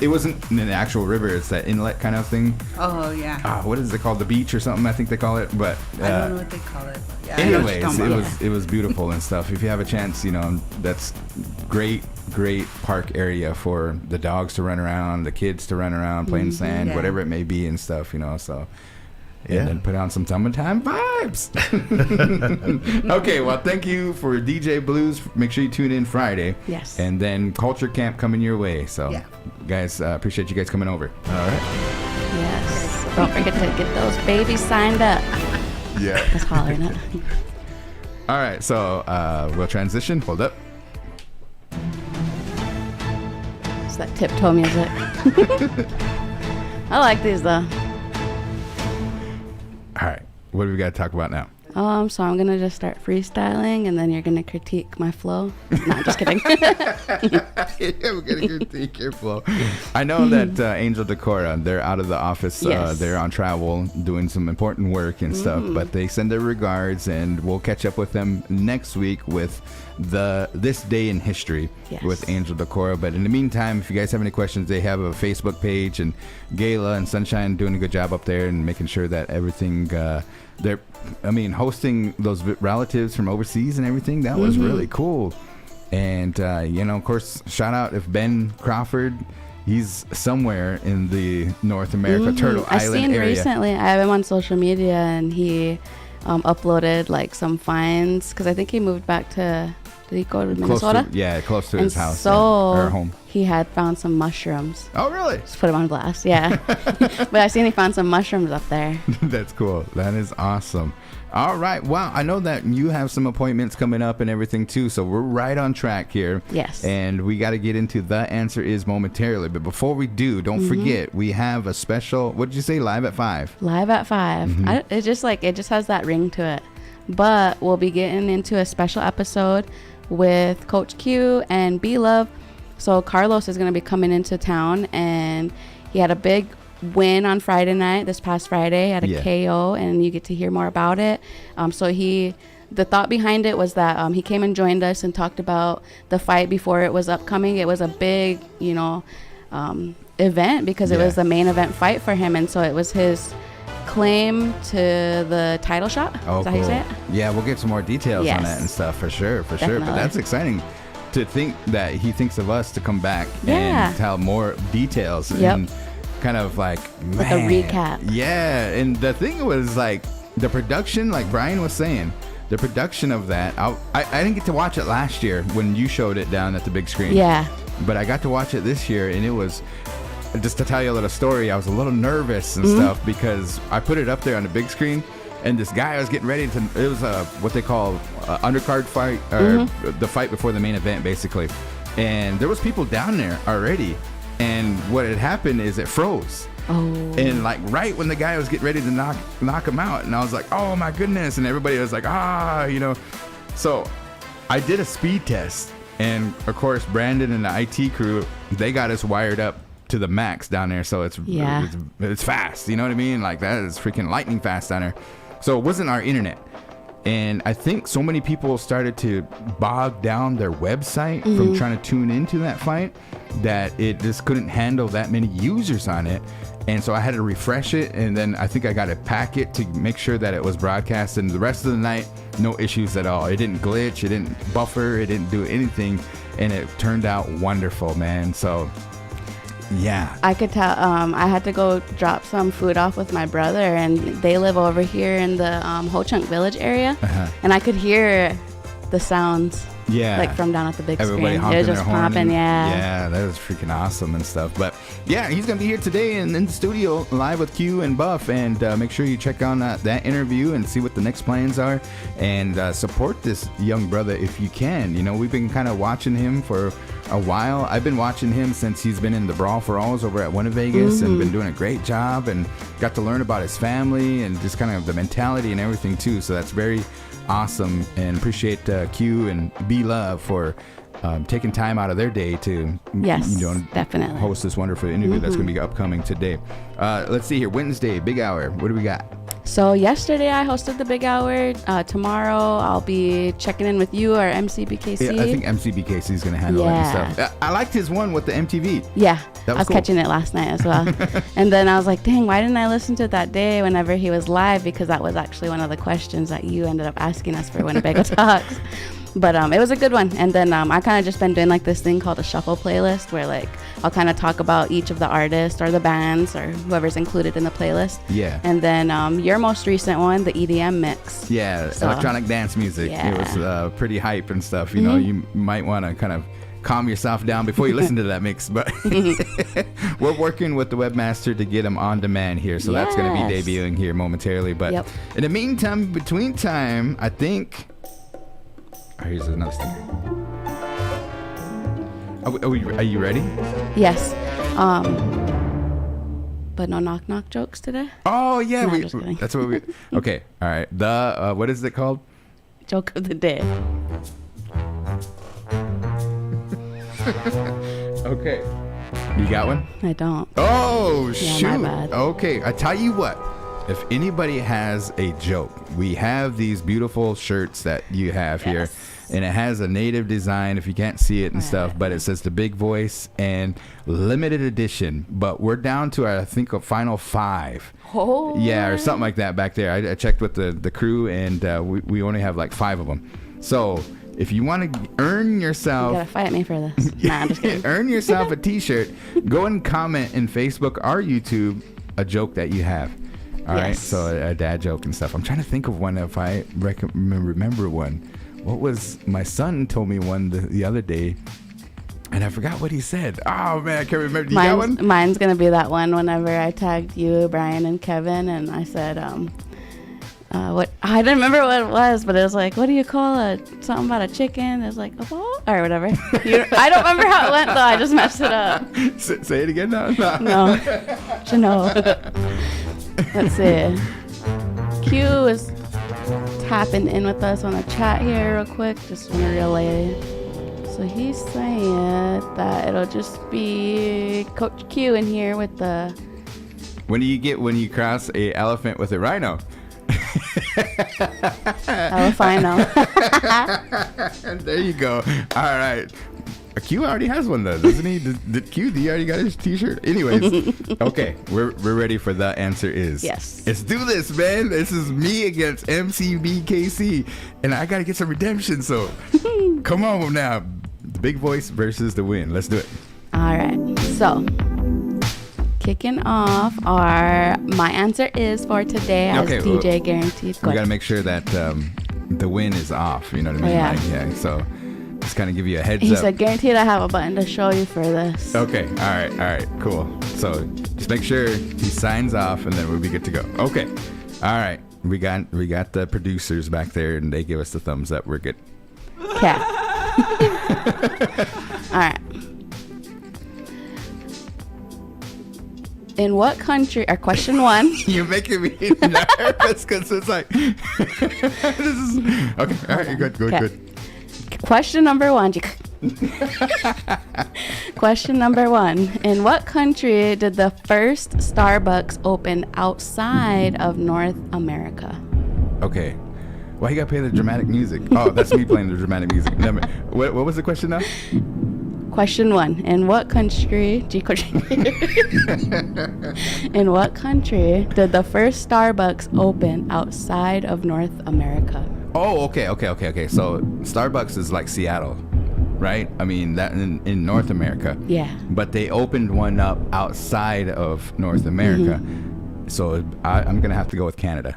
wasn't an actual river. It's that inlet kind of thing. Oh yeah. What is it called? The beach or something, I think they call it. But I don't know what they call it. But yeah, anyways, it was beautiful and stuff. If you have a chance, that's great park area for the dogs to run around, the kids to run around, playing sand, whatever it may be and stuff. So. And then put on some Summertime Vibes. Okay, well, thank you for DJ Blues. Make sure you tune in Friday. Yes. And then Culture Camp coming your way. So, guys, appreciate you guys coming over. All right. Yes. Don't forget to get those babies signed up. Yeah. Just hollering it. All right, so we'll transition. Hold up. It's that tiptoe music. I like these, though. All right, what do we got to talk about now? So I'm gonna just start freestyling, and then you're gonna critique my flow. No, I'm just kidding. We're gonna critique your flow. I know that Angel Decora, they're out of the office. Yes. They're on travel, doing some important work and stuff. But they send their regards, and we'll catch up with them next week with this day in history with Angel Decora. But in the meantime, if you guys have any questions, they have a Facebook page, and Gayla and Sunshine doing a good job up there and making sure that everything. Hosting those relatives from overseas and everything, that was really cool. And, of course, shout out if Ben Crawford, he's somewhere in the North America, Turtle Island area. Recently, I have him on social media, and he uploaded, like, some finds, because I think he moved back to, did he go to Minnesota? Close to his house. So or home. He had found some mushrooms. Oh, really? Just put him on blast, yeah. But I seen he found some mushrooms up there. That's cool. That is awesome. All right. Wow. I know that you have some appointments coming up and everything too, so we're right on track here. Yes. And we got to get into the answer is momentarily. But before we do, don't forget, we have a special, what did you say, live at 5? Live at 5. It just has that ring to it. But we'll be getting into a special episode with Coach Q and B-Love. So Carlos is going to be coming into town, and he had a big win on Friday night, this past Friday, at a KO, and you get to hear more about it. The thought behind it was that he came and joined us and talked about the fight before it was upcoming. It was a big, event because it was the main event fight for him, and so it was his claim to the title shot. Oh, is that how you say it? Yeah, we'll get some more details on that and stuff for sure. But that's exciting to think that he thinks of us to come back and tell more details and kind of like a recap. Yeah, and the thing was like the production, like Brian was saying, the production of that, I didn't get to watch it last year when you showed it down at the big screen. Yeah. But I got to watch it this year, and it was, just to tell you a little story, I was a little nervous and stuff because I put it up there on the big screen, and this guy I was getting ready to, it was what they call undercard fight, or the fight before the main event, basically. And there was people down there already, and what had happened is it froze. Oh. And like right when the guy was getting ready to knock him out, and I was like, oh my goodness, and everybody was like, So I did a speed test, and of course Brandon and the IT crew, they got us wired up to the max down there, so it's fast, you know what I mean? Like that is freaking lightning fast down there. So it wasn't our internet, and I think so many people started to bog down their website from trying to tune into that fight that it just couldn't handle that many users on it. And so I had to refresh it, and then I think I got a packet to make sure that it was broadcast, and the rest of the night, no issues at all. It didn't glitch, it didn't buffer, it didn't do anything, and it turned out wonderful, man. So yeah, I could tell. I had to go drop some food off with my brother, and they live over here in the Ho Chunk Village area, and I could hear the sounds. Yeah, like from down at the big everybody screen. Honking it was just their horn popping. Yeah, that was freaking awesome and stuff. But yeah, he's gonna be here today in the studio live with Q and Buff, and make sure you check on that interview and see what the next plans are, and support this young brother if you can. You know, we've been kind of watching him for a while. I've been watching him since he's been in the Brawl for Alls over at Winnebago, and been doing a great job, and got to learn about his family and just kind of the mentality and everything too. So that's very awesome, and appreciate Q and B-Love for taking time out of their day to definitely host this wonderful interview that's going to be upcoming today. Let's see here, Wednesday, big hour. What do we got? So yesterday I hosted the big hour. Tomorrow I'll be checking in with you or MCBKC. Yeah, I think MCBKC is going to handle it and stuff. I liked his one with the MTV. Yeah, I was cool. Catching it last night as well. And then I was like, dang, why didn't I listen to it that day whenever he was live? Because that was actually one of the questions that you ended up asking us for Winnebago Talks. But it was a good one. And then I kind of just been doing like this thing called a shuffle playlist, where like I'll kind of talk about each of the artists or the bands or whoever's included in the playlist. Yeah. And then your most recent one, the EDM mix. Yeah, so, electronic dance music. Yeah. It was pretty hype and stuff. You know, you might want to kind of calm yourself down before you listen to that mix. But we're working with the webmaster to get them on demand here. So that's going to be debuting here momentarily. But in the meantime, between time, I think... Oh, here's another sticker. Are you ready? Yes. but no knock knock jokes today. Oh yeah, No, I'm just kidding. that's what we. Okay, all right. The what is it called? Joke of the day. Okay, you got one? I don't. Oh Yeah, my shoot. bad. Okay, I tell you what. If anybody has a joke, we have these beautiful shirts that you have here, and it has a native design. If you can't see it and stuff, but it says the big voice and limited edition. But we're down to I think a final 5. Oh. Yeah, or something like that back there. I checked with the crew, and we only have like 5 of them. So if you want to earn You yourself, gotta fight me for this. Nah, I'm just kidding. earn yourself a T-shirt, go and comment in Facebook or YouTube a joke that you have. All right, Yes. so a dad joke and stuff. I'm trying to think of one if I remember one. What was my son told me one the other day, and I forgot what he said. Oh man, I can't remember. Do you got one? Mine's gonna be that one whenever I tagged you, Brian, and Kevin, and I said, what I didn't remember what it was, but it was like, what do you call something about a chicken? It was like a ball or whatever. I don't remember how it went though. I just messed it up. Say it again now. No, you know. Let's see. Q is tapping in with us on the chat here real quick. Just want to relay. So he's saying that it'll just be Coach Q in here with the. When do you get when you cross a elephant with a rhino? Albino. There you go. All right. Q already has one though, doesn't he? Did Q? Do you already got his T-shirt? Anyways, okay, we're ready for the answer is. Yes. Let's do this, man. This is me against MCBKC, and I gotta get some redemption. So, come on now, the big voice versus the win. Let's do it. All right. So, kicking off my answer is for today as Okay, DJ guaranteed. We gotta make sure that the win is off. You know what I mean? Yeah. Like, yeah. So, just kind of give you a heads He up. said, guaranteed I have a button to show you for this. Okay. All right. Cool. So just make sure he signs off, and then we'll be good to go. Okay. All right. We got the producers back there, and they give us the thumbs up. We're good. Okay. All right. In what country, or question 1. You're making me nervous because it's like this is okay. All right. Good. Question number 1. Question number 1. In what country did the first Starbucks open outside of North America? Okay. Why you gotta play the dramatic music? Oh, that's me playing the dramatic music. Never. What was the question now? Question 1. In what country in what country did the first Starbucks open outside of North America? Oh, okay. So Starbucks is like Seattle, right? I mean, that in North America. Yeah. But they opened one up outside of North America. Mm-hmm. So I'm going to have to go with Canada.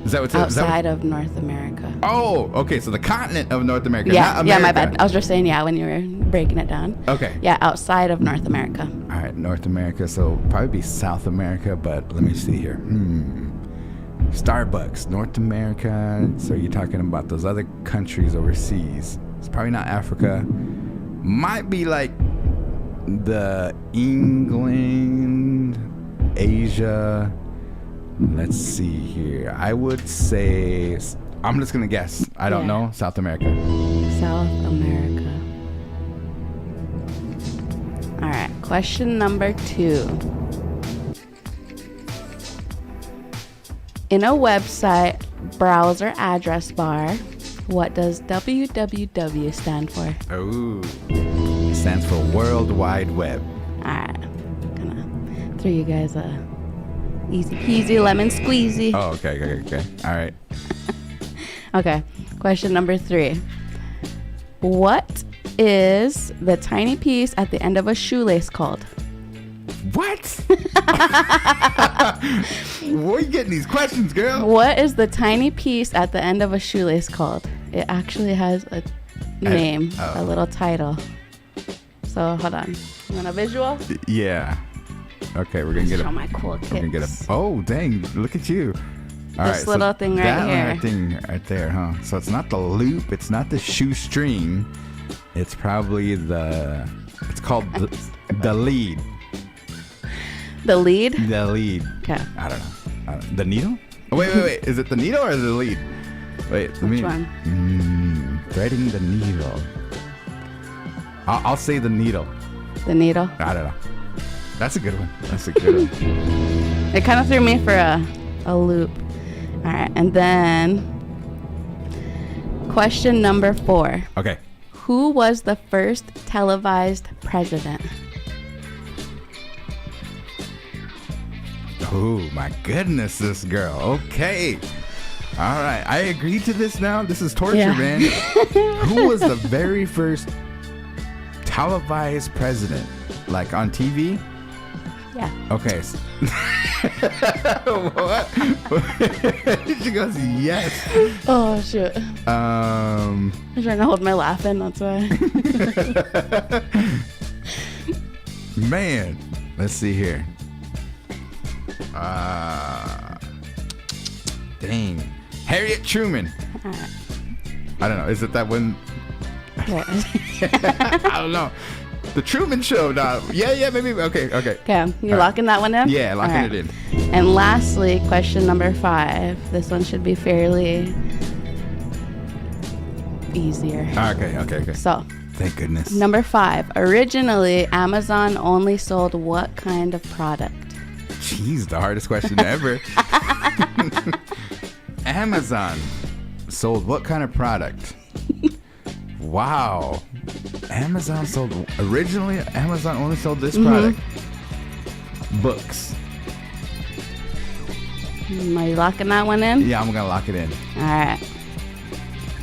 Is that what's Outside of North America. Oh, okay. So the continent of North America, Yeah, not yeah, America. my bad. I was just saying, yeah, when you were breaking it down. Okay. Yeah, outside of North America. All right, North America. So probably be South America, but let me see here. Starbucks, North America. So you're talking about those other countries overseas. It's probably not Africa. Might be like the England, Asia. Let's see here. I would say, I'm just going to guess. I don't know. South America. South America. All right. Question number 2. In a website browser address bar, what does www stand for? Oh, it stands for World Wide Web. All right. Gonna throw you guys a easy peasy lemon squeezy. Oh, okay. All right. Okay. Question number 3. What is the tiny piece at the end of a shoelace called? What? Where are you getting these questions, girl? What is the tiny piece at the end of a shoelace called? It actually has a name, a little title. So hold on. You want a visual? Yeah. Okay, we're gonna get Show my cool kicks. We're gonna get a. Oh, dang! Look at you. All This little thing right that here. That thing right there, huh? So it's not the loop. It's not the shoestring. It's probably the. It's called the lead. The lead? The lead. Okay. I don't know. The needle? Oh, wait. Is it the needle or the lead? Wait, let Which me. one? Threading the needle. I'll say the needle. The needle? I don't know. That's a good one. It kind of threw me for a loop. All right, and then question number 4. Okay. Who was the first televised president? Oh my goodness, this girl. Okay. All right. I agree to this now. This is torture, Yeah. man. Who was the very first televised president? Like on TV? Yeah. Okay. What? She goes, yes. Oh, shoot. Um, I'm trying to hold my laugh in, that's why. Man. Let's see here. Dang. Harriet Truman. I don't know. Is it that one? I don't know. The Truman Show. Now. Yeah, maybe. Okay. Okay, you're locking that one in? Yeah, locking All it in. And lastly, question number 5. This one should be fairly easier. Okay. So, Thank goodness. number 5. Originally, Amazon only sold what kind of product? Jeez, the hardest question ever. Amazon sold what kind of product? Wow. Originally, Amazon only sold this product. Books. Are you locking that one in? Yeah, I'm going to lock it in. All right.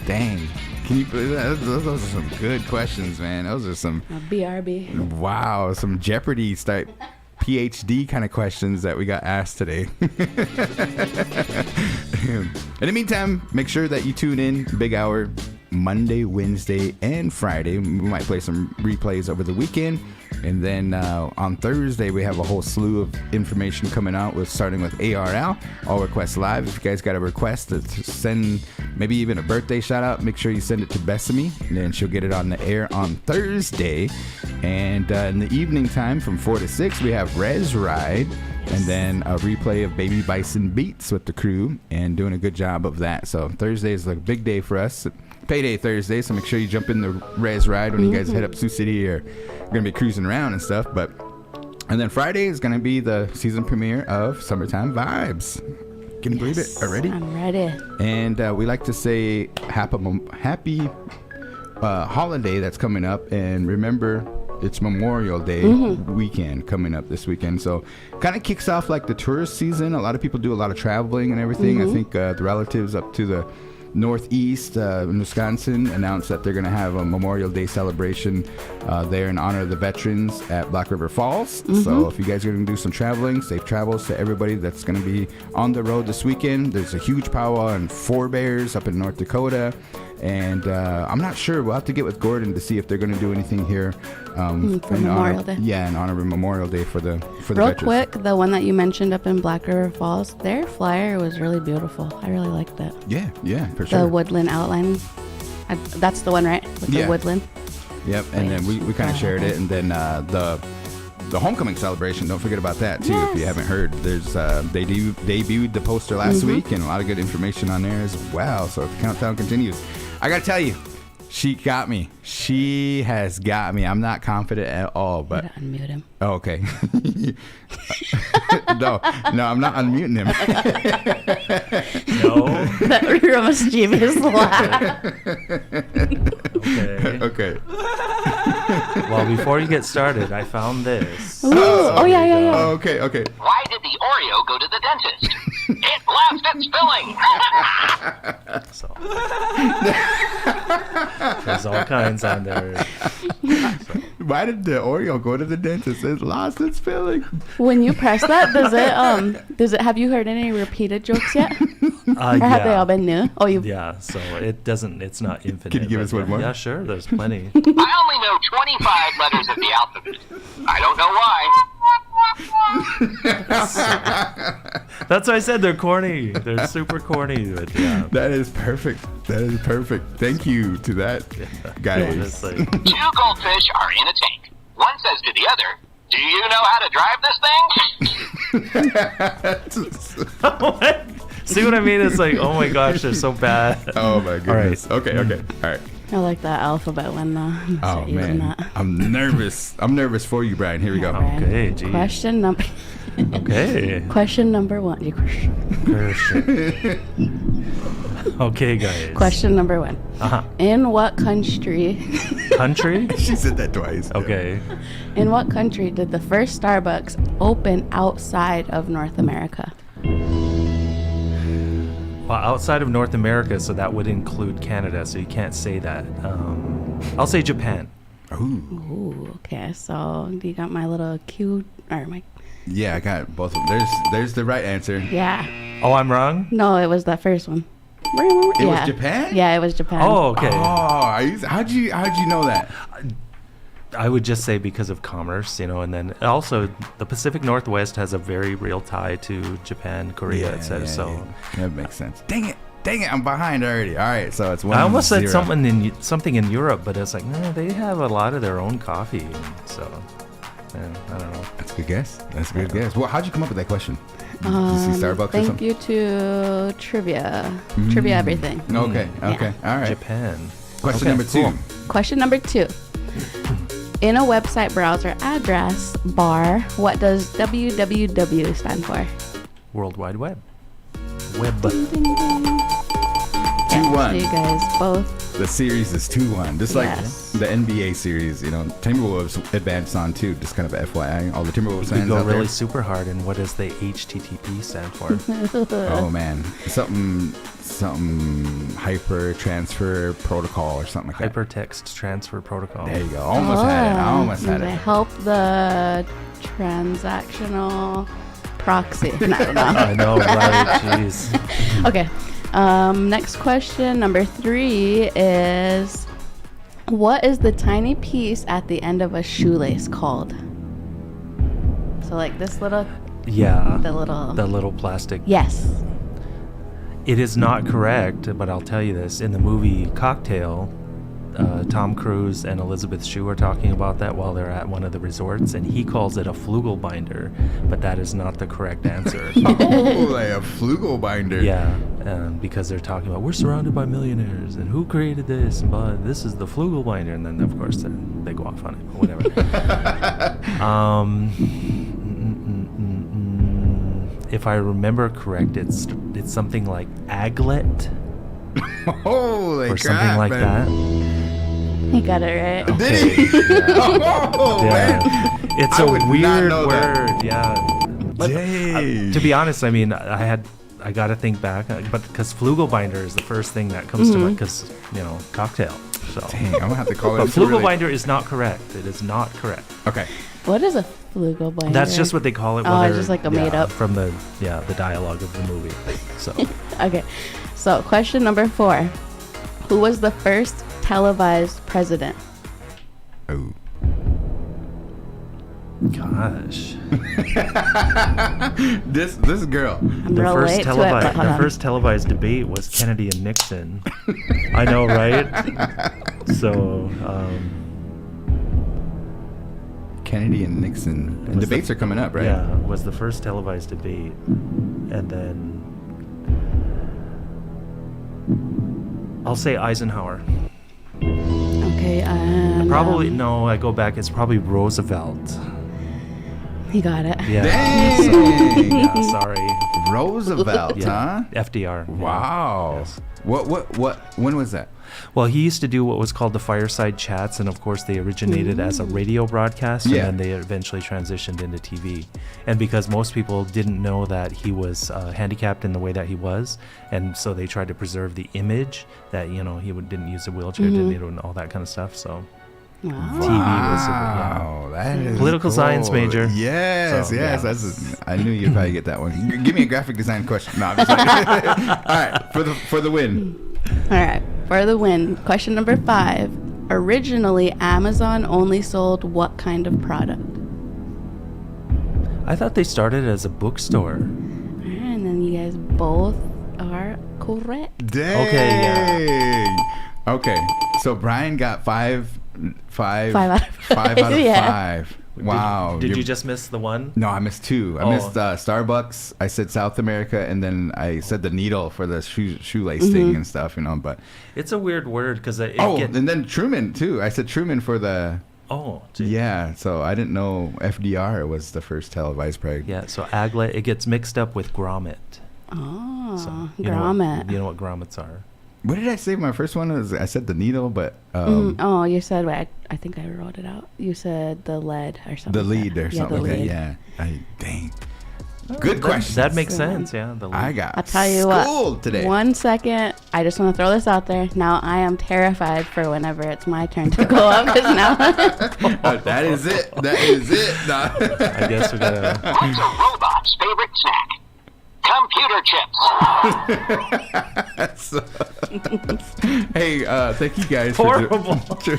Dang. Can you believe that? Those are some good questions, man. Those are some, BRB. wow, some Jeopardy type PhD kind of questions that we got asked today. In the meantime, make sure that you tune in. Big Hour, Monday, Wednesday, and Friday. We might play some replays over the weekend. And then on Thursday, we have a whole slew of information coming out, starting with ARL, All Requests Live. If you guys got a request to send maybe even a birthday shout out, make sure you send it to Bethany, and then she'll get it on the air on Thursday. And in the evening time from 4 to 6, we have Res Ride, and then a replay of Baby Bison Beats with the crew, and doing a good job of that. So Thursday is a big day for us. Payday Thursday, so make sure you jump in the Res Ride when you guys head up Sioux City, or we're going to be cruising around and stuff. And then Friday is going to be the season premiere of Summertime Vibes. Can you believe it already? I'm ready. And we like to say happy holiday that's coming up. And remember, it's Memorial Day weekend coming up this weekend. So kind of kicks off like the tourist season. A lot of people do a lot of traveling and everything. I think the relatives up to the Northeast in Wisconsin announced that they're going to have a Memorial Day celebration there in honor of the veterans at Black River Falls. So if you guys are going to do some traveling, safe travels to everybody that's going to be on the road this weekend. There's a huge powwow in Forebears up in North Dakota. And I'm not sure. We'll have to get with Gordon to see if they're going to do anything here for Memorial Day. Yeah, in honor of Memorial Day for the Real veterans. quick, the one that you mentioned up in Black River Falls, their flyer was really beautiful. I really liked it. Yeah, for The sure. woodland outline. That's the one, right? With the woodland. Yep, and then we kind of shared it, and then the homecoming celebration. Don't forget about that too. Yes. If you haven't heard, there's they debuted the poster last week, and a lot of good information on there as well. So the countdown continues. I gotta tell you, she got me. She has got me. I'm not confident at all, but Gotta unmute him. oh, okay. no, I'm not unmuting him. No. That real mischievous laugh. Okay. Well, before you get started, I found this. Oh, yeah. Oh, okay. Why did the Oreo go to the dentist? It lost its filling. So, there's all kinds on there. Why did the Oreo go to the dentist? It lost its filling. When you press that, does it? Have you heard any repeated jokes yet? Or have they all been new? Oh, you. Yeah, so it's not infinite. Can you give us but, one more? Yeah, sure, there's plenty. I only know 25 letters of the alphabet. I don't know why. That's why I said they're corny. They're super corny. But yeah. That is perfect. Thank you to that, guys. Honestly. 2 goldfish are in a tank. One says to the other, Do you know how to drive this thing? See what I mean? It's like, oh my gosh, they're so bad. Oh my goodness. All right. Okay. All right. I like that alphabet one though. Oh man, That. I'm nervous. I'm nervous for you, Brian. Here we go. Brian. Okay, geez. Question number. Okay. Question number one. Okay, guys. Question number one. Uh-huh. In what country? Country? She said that twice. Okay. In what country did the first Starbucks open outside of North America? Well, outside of North America, so that would include Canada, so you can't say that. I'll say Japan. Ooh, okay. So do you got my little cue or my? Yeah, I got both of them. There's the right answer. Yeah. Oh, I'm wrong? No, it was that first one. It was Japan? Yeah, it was Japan. Oh, okay. How'd you know that? I would just say because of commerce, and then also the Pacific Northwest has a very real tie to Japan, Korea, etc. So that makes sense. Dang it, I'm behind already. All right, so it's 1-0. I almost said something in Europe, but it's like, no, they have a lot of their own coffee, so I don't know. That's a good guess. Well, how'd you come up with that question? Did you see Starbucks or Thank something? you to trivia everything. Okay, all right. Japan. Question Okay, number 2. cool. Question number 2. In a website browser address bar, what does www stand for? World Wide Web. Web. Ding, ding, ding. 2-1. So you guys both. The series is 2-1. Just like Yes. the NBA series, Timberwolves advanced on too. Just kind of a FYI. All the Timberwolves We fans go out really there. super hard, and what does the HTTP stand for? Oh man, something hyper transfer protocol or something like that. Hypertext Transfer Protocol. There you go. Almost had it. I almost had They it. help the transactional proxy. I don't know. I know, right? Jeez. Okay. Next question, number 3 is, what is the tiny piece at the end of a shoelace called? So like this little, Yeah. the little plastic. Yes. It is not correct, but I'll tell you this. In the movie Cocktail, Tom Cruise and Elizabeth Shue are talking about that while they're at one of the resorts, and he calls it a Flugelbinder, but that is not the correct answer. Oh, like a Flugelbinder. Yeah, because they're talking about, we're surrounded by millionaires, and who created this, and blah, this is the Flugelbinder, and then, of course, they go off on it, or whatever. If I remember correct, it's something like aglet Holy or something crap, like man. that. He got it right. Did he? Oh, man. It's I a would not weird know that. word, yeah. But, Dang. to be honest, I mean, I got to think back, but because Flugelbinder is the first thing that comes to mind, because cocktail. So, Dang, I'm gonna have to call it. but Flugelbinder is not correct. It is not correct. Okay. What is a Flugelbinder? That's just what they call it. Oh, it's just like a made up. From the dialogue of the movie. So Okay. So question number 4. Who was the first televised president? Oh. gosh, This girl. I'm real late to it, but hold on. first televised debate was Kennedy and Nixon. I know, right? So. Kennedy and Nixon. And Was debates are coming up, right? Yeah, was the first televised debate, and then I'll say Eisenhower. Okay, and Probably no. I go back. It's probably Roosevelt. he got it. Yeah. Dang. So, yeah, sorry. Roosevelt, huh? FDR. yeah. Wow. Yes. What? When was that? Well, he used to do what was called the fireside chats, and of course they originated as a radio broadcast, Yeah. and then they eventually transitioned into TV. And because most people didn't know that he was handicapped in the way that he was, and so they tried to preserve the image that he didn't use a wheelchair, didn't need all that kind of stuff. So Wow. TV was Wow, that is Political science cool. major. Yes, So, yes. yeah. I knew you'd probably get that one. Give me a graphic design question. No, I'm just like, all right, for the win. All right, for the win. Question number 5. Originally, Amazon only sold what kind of product? I thought they started as a bookstore. And then you guys both are correct. Dang. Okay, yeah. Okay, so Brian got five Five out of out of yeah. 5. Wow. Did you just miss the one? No, I missed two. I missed Starbucks. I said South America, and then I said the needle for the shoelace thing and stuff, But it's a weird word because and then Truman too. I said Truman for the. Oh, geez. Yeah. So I didn't know FDR was the first televised parade. Yeah. So aglet, it gets mixed up with grommet. Oh, So, grommet. You know what grommets are? What did I say? My first one was I said the needle, but Oh, you said I think I wrote it out. You said the lead or something. the lead or something like that. Yeah. Dang. Good question. That makes sense. Yeah. The lead. I got I'll tell you schooled what. today. 1 second. I just want to throw this out there. Now I am terrified for whenever it's my turn to go up because now. That is it. That is it. No. I guess we gotta. What's a robot's favorite snack? Computer chips. Hey, thank you guys Horrible. for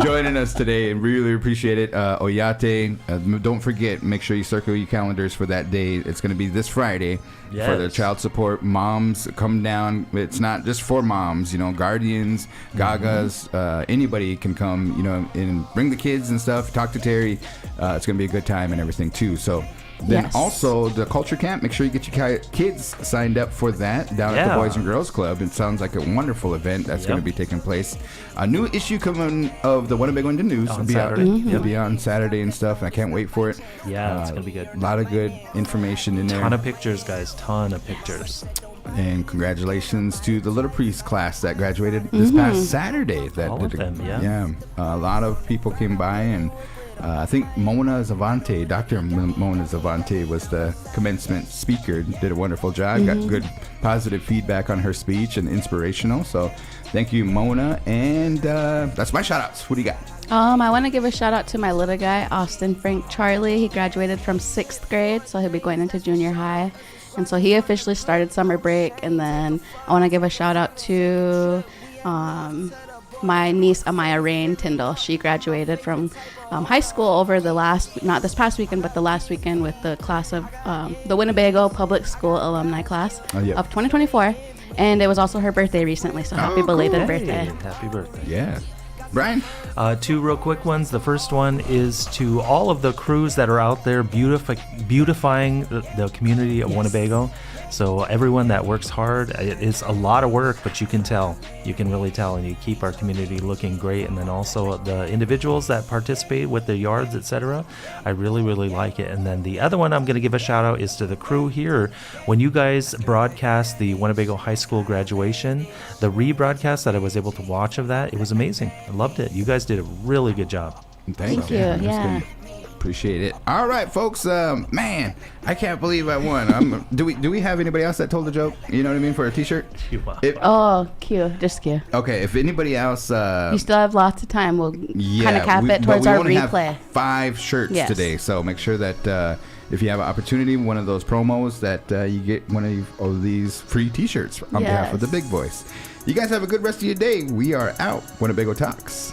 joining us today, and really appreciate it. Oyate, don't forget, make sure you circle your calendars for that day. It's going to be this Friday for the child support. Moms, come down. It's not just for moms, guardians, gagas, anybody can come, and bring the kids and stuff. Talk to Terry. It's going to be a good time and everything too. So. Then also the culture camp. Make sure you get your kids signed up for that down at the Boys and Girls Club. It sounds like a wonderful event that's going to be taking place. A new issue coming of the Winnebago Indy News on Saturday. It'll be on Saturday and stuff. And I can't wait for it. Yeah, it's gonna be good. A lot of good information in there. Ton of pictures, guys. Ton of pictures. And congratulations to the Little Priest class that graduated this past Saturday. All of them, yeah. A lot of people came by and. I think Mona Zavante, Dr. Mona Zavante was the commencement speaker. Did a wonderful job. Got good positive feedback on her speech and inspirational. So thank you, Mona. And that's my shout outs. What do you got? I want to give a shout out to my little guy, Austin Frank Charlie. He graduated from 6th grade, so he'll be going into junior high. And so he officially started summer break. And then I want to give a shout out to my niece Amaya Rain Tyndall. She graduated from high school over not this past weekend, but the last weekend with the class of the Winnebago Public School alumni class of 2024. And it was also her birthday recently, so happy belated birthday. Happy birthday. Yeah. Brian? Two real quick ones. The first one is to all of the crews that are out there beautifying the community of Winnebago. So everyone that works hard, it is a lot of work, but you can really tell, and you keep our community looking great. And then also the individuals that participate with their yards, etc. I really, really like it. And then the other one I'm going to give a shout out is to the crew here. When you guys broadcast the Winnebago High School graduation, the rebroadcast that I was able to watch of that, it was amazing. I loved it. You guys did a really good job. Thank you. Yeah. Appreciate it. All right, folks. Man, I can't believe I won. Do we have anybody else that told the joke? You know what I mean, for a T-shirt? Q. Just Q. Okay, if anybody else, you still have lots of time. We'll kind of cap it towards our replay. Have 5 shirts today, so make sure that if you have an opportunity, one of those promos, that you get one of these free T-shirts on behalf of the big boys. You guys have a good rest of your day. We are out. Winnebago Talks.